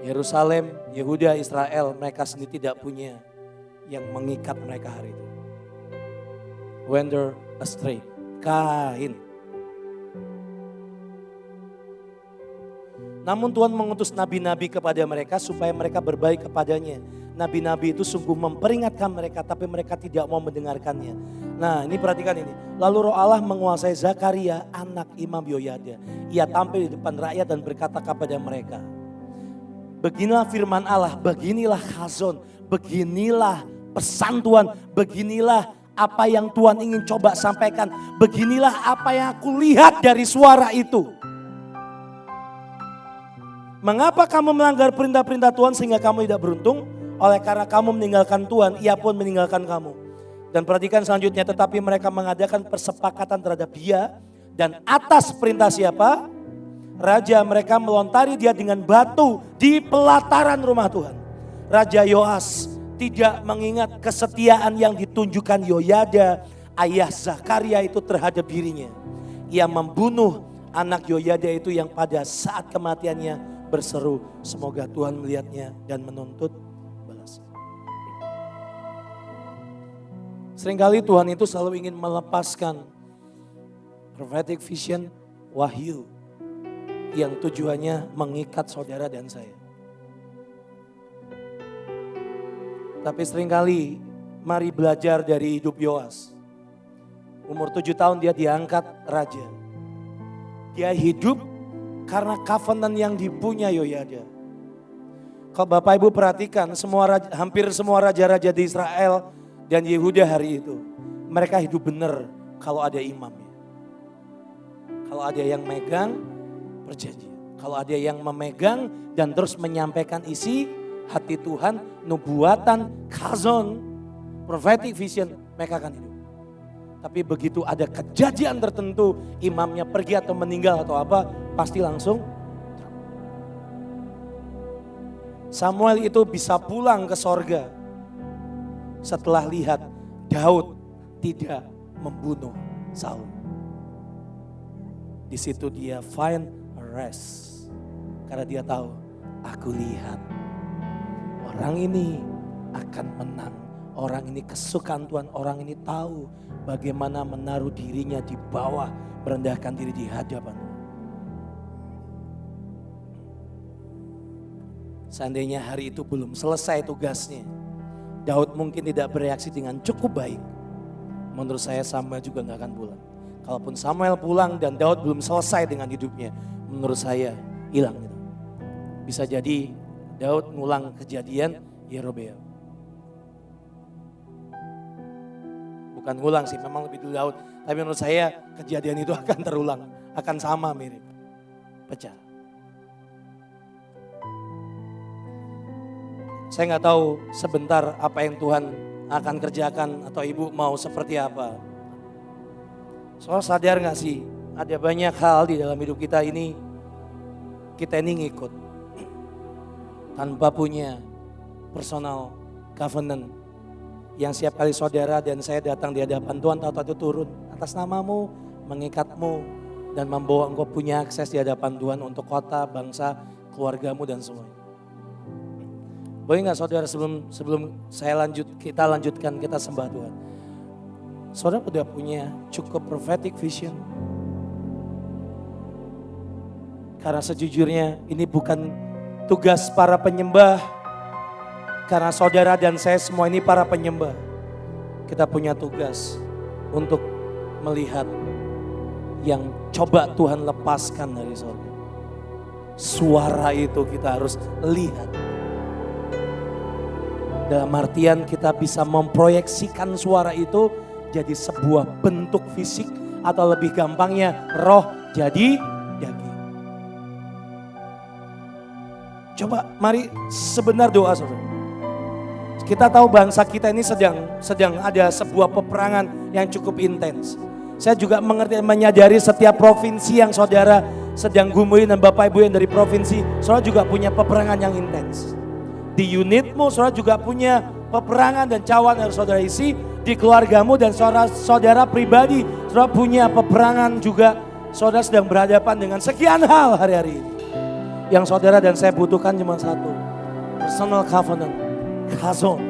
Yerusalem, Yehuda, Israel, mereka sendiri tidak punya yang mengikat mereka hari itu. Wander astray, Kain. Namun Tuhan mengutus nabi-nabi kepada mereka supaya mereka berbaik kepadanya. Nabi-nabi itu sungguh memperingatkan mereka tapi mereka tidak mau mendengarkannya. Nah ini perhatikan ini. Lalu Roh Allah menguasai Zakaria anak Imam Yehoyada. Ia tampil di depan rakyat dan berkata kepada mereka. Beginilah firman Allah, beginilah khazon, beginilah pesan Tuhan, beginilah apa yang Tuhan ingin coba sampaikan. Beginilah apa yang aku lihat dari suara itu. Mengapa kamu melanggar perintah-perintah Tuhan sehingga kamu tidak beruntung? Oleh karena kamu meninggalkan Tuhan, ia pun meninggalkan kamu. Dan perhatikan selanjutnya, tetapi mereka mengadakan persepakatan terhadap dia. Dan atas perintah siapa? Raja, mereka melontari dia dengan batu di pelataran rumah Tuhan. Raja Yoas tidak mengingat kesetiaan yang ditunjukkan Yehoyada, ayah Zakaria itu terhadap dirinya. Ia membunuh anak Yehoyada itu yang pada saat kematiannya berseru, semoga Tuhan melihatnya dan menuntut balas. Seringkali Tuhan itu selalu ingin melepaskan prophetic vision, wahyu, yang tujuannya mengikat saudara dan saya. Tapi seringkali mari belajar dari hidup Yoas. Umur 7 tahun dia diangkat raja. Dia hidup karena covenant yang dipunya Yehoyada. Kalau Bapak Ibu perhatikan hampir semua raja-raja di Israel dan Yehuda hari itu. Mereka hidup benar kalau ada imamnya. Kalau ada yang megang perjanjian. Kalau ada yang memegang dan terus menyampaikan isi hati Tuhan, nubuatan, khazon, prophetic vision, mereka akan hidup. Tapi begitu ada kejadian tertentu, imamnya pergi atau meninggal atau apa, pasti langsung. Samuel itu bisa pulang ke sorga setelah lihat Daud tidak membunuh Saul. Di situ dia find a rest. Karena dia tahu, aku lihat orang ini akan menang. Orang ini kesukaan Tuhan, orang ini tahu bagaimana menaruh dirinya di bawah, merendahkan diri di hadapan Tuhan. Seandainya hari itu belum selesai tugasnya, Daud mungkin tidak bereaksi dengan cukup baik. Menurut saya Samuel juga gak akan pulang. Kalaupun Samuel pulang dan Daud belum selesai dengan hidupnya, menurut saya hilang gitu. Bisa jadi Daud ngulang kejadian Yerobeam. Bukan ngulang sih, memang lebih dulu Daud. Tapi menurut saya kejadian itu akan terulang, akan sama mirip. Pecah. Saya nggak tahu sebentar apa yang Tuhan akan kerjakan atau ibu mau seperti apa. Soal sadar gak sih, ada banyak hal di dalam hidup kita ini ngikut. Tanpa punya personal covenant. Yang setiap kali saudara dan saya datang di hadapan Tuhan, tahu-tahu itu turun atas namamu, mengikatmu, dan membawa engkau punya akses di hadapan Tuhan untuk kota, bangsa, keluargamu dan semuanya. Boleh gak saudara sebelum kita lanjutkan, kita sembah Tuhan. Saudara sudah punya cukup prophetic vision. Karena sejujurnya ini bukan tugas para penyembah. Karena saudara dan saya semua ini para penyembah. Kita punya tugas untuk melihat yang coba Tuhan lepaskan dari surga. Suara itu kita harus lihat. Dalam artian kita bisa memproyeksikan suara itu jadi sebuah bentuk fisik atau lebih gampangnya roh jadi daging. Coba mari sebentar doa saudara. Kita tahu bangsa kita ini sedang ada sebuah peperangan yang cukup intens. Saya juga mengerti menyadari setiap provinsi yang saudara sedang gumuin dan Bapak Ibu yang dari provinsi, saudara juga punya peperangan yang intens. Di unitmu saudara juga punya peperangan dan cawan yang saudara isi. Di keluargamu dan saudara pribadi, saudara punya peperangan juga. Saudara sedang berhadapan dengan sekian hal hari-hari ini. Yang saudara dan saya butuhkan cuma satu. Personal covenant. Khazon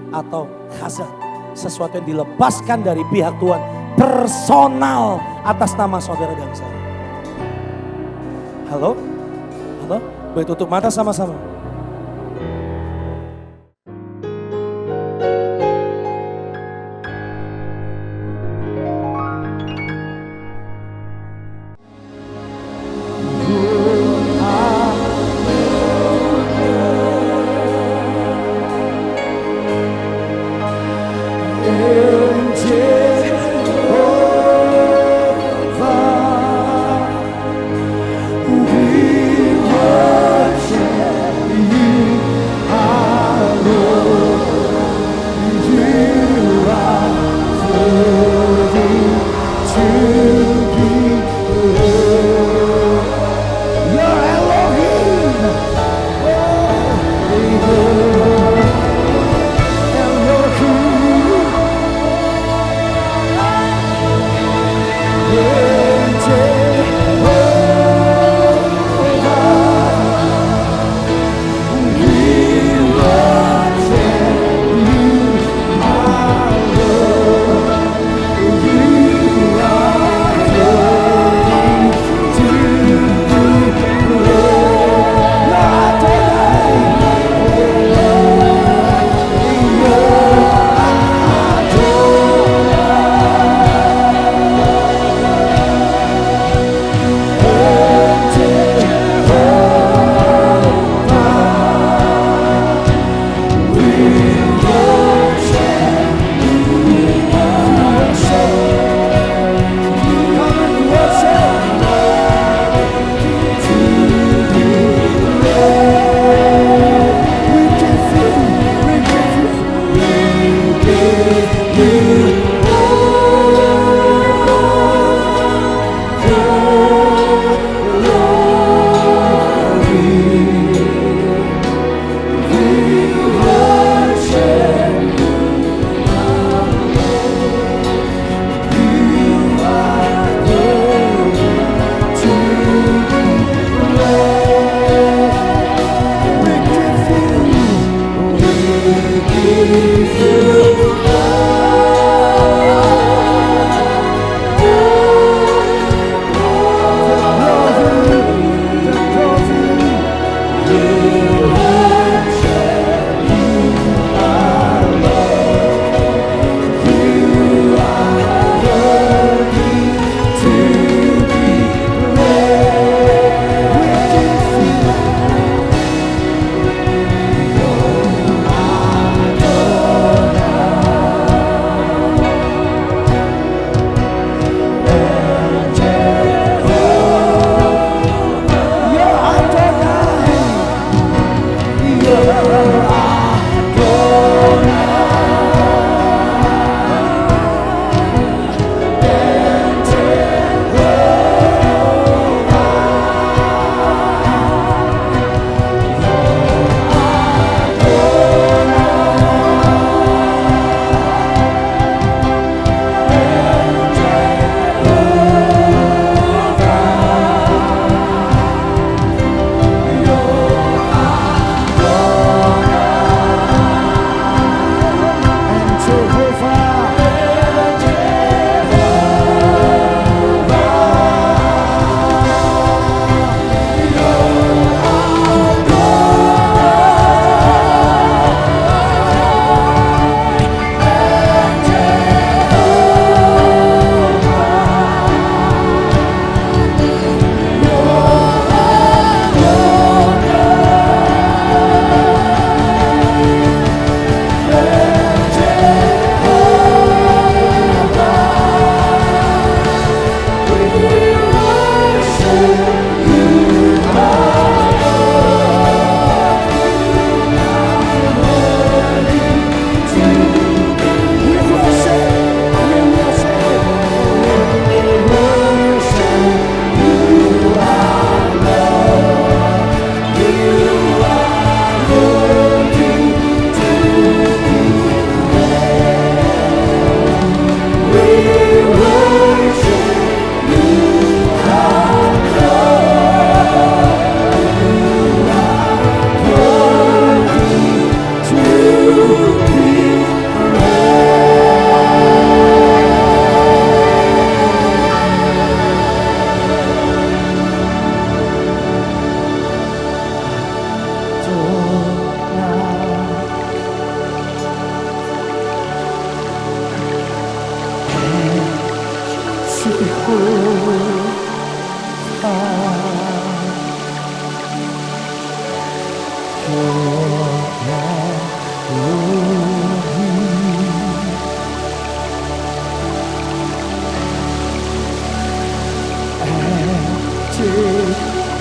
atau khazan, sesuatu yang dilepaskan dari pihak Tuhan personal atas nama saudara dan saya. Halo? Boleh tutup mata sama-sama.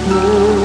hidupku.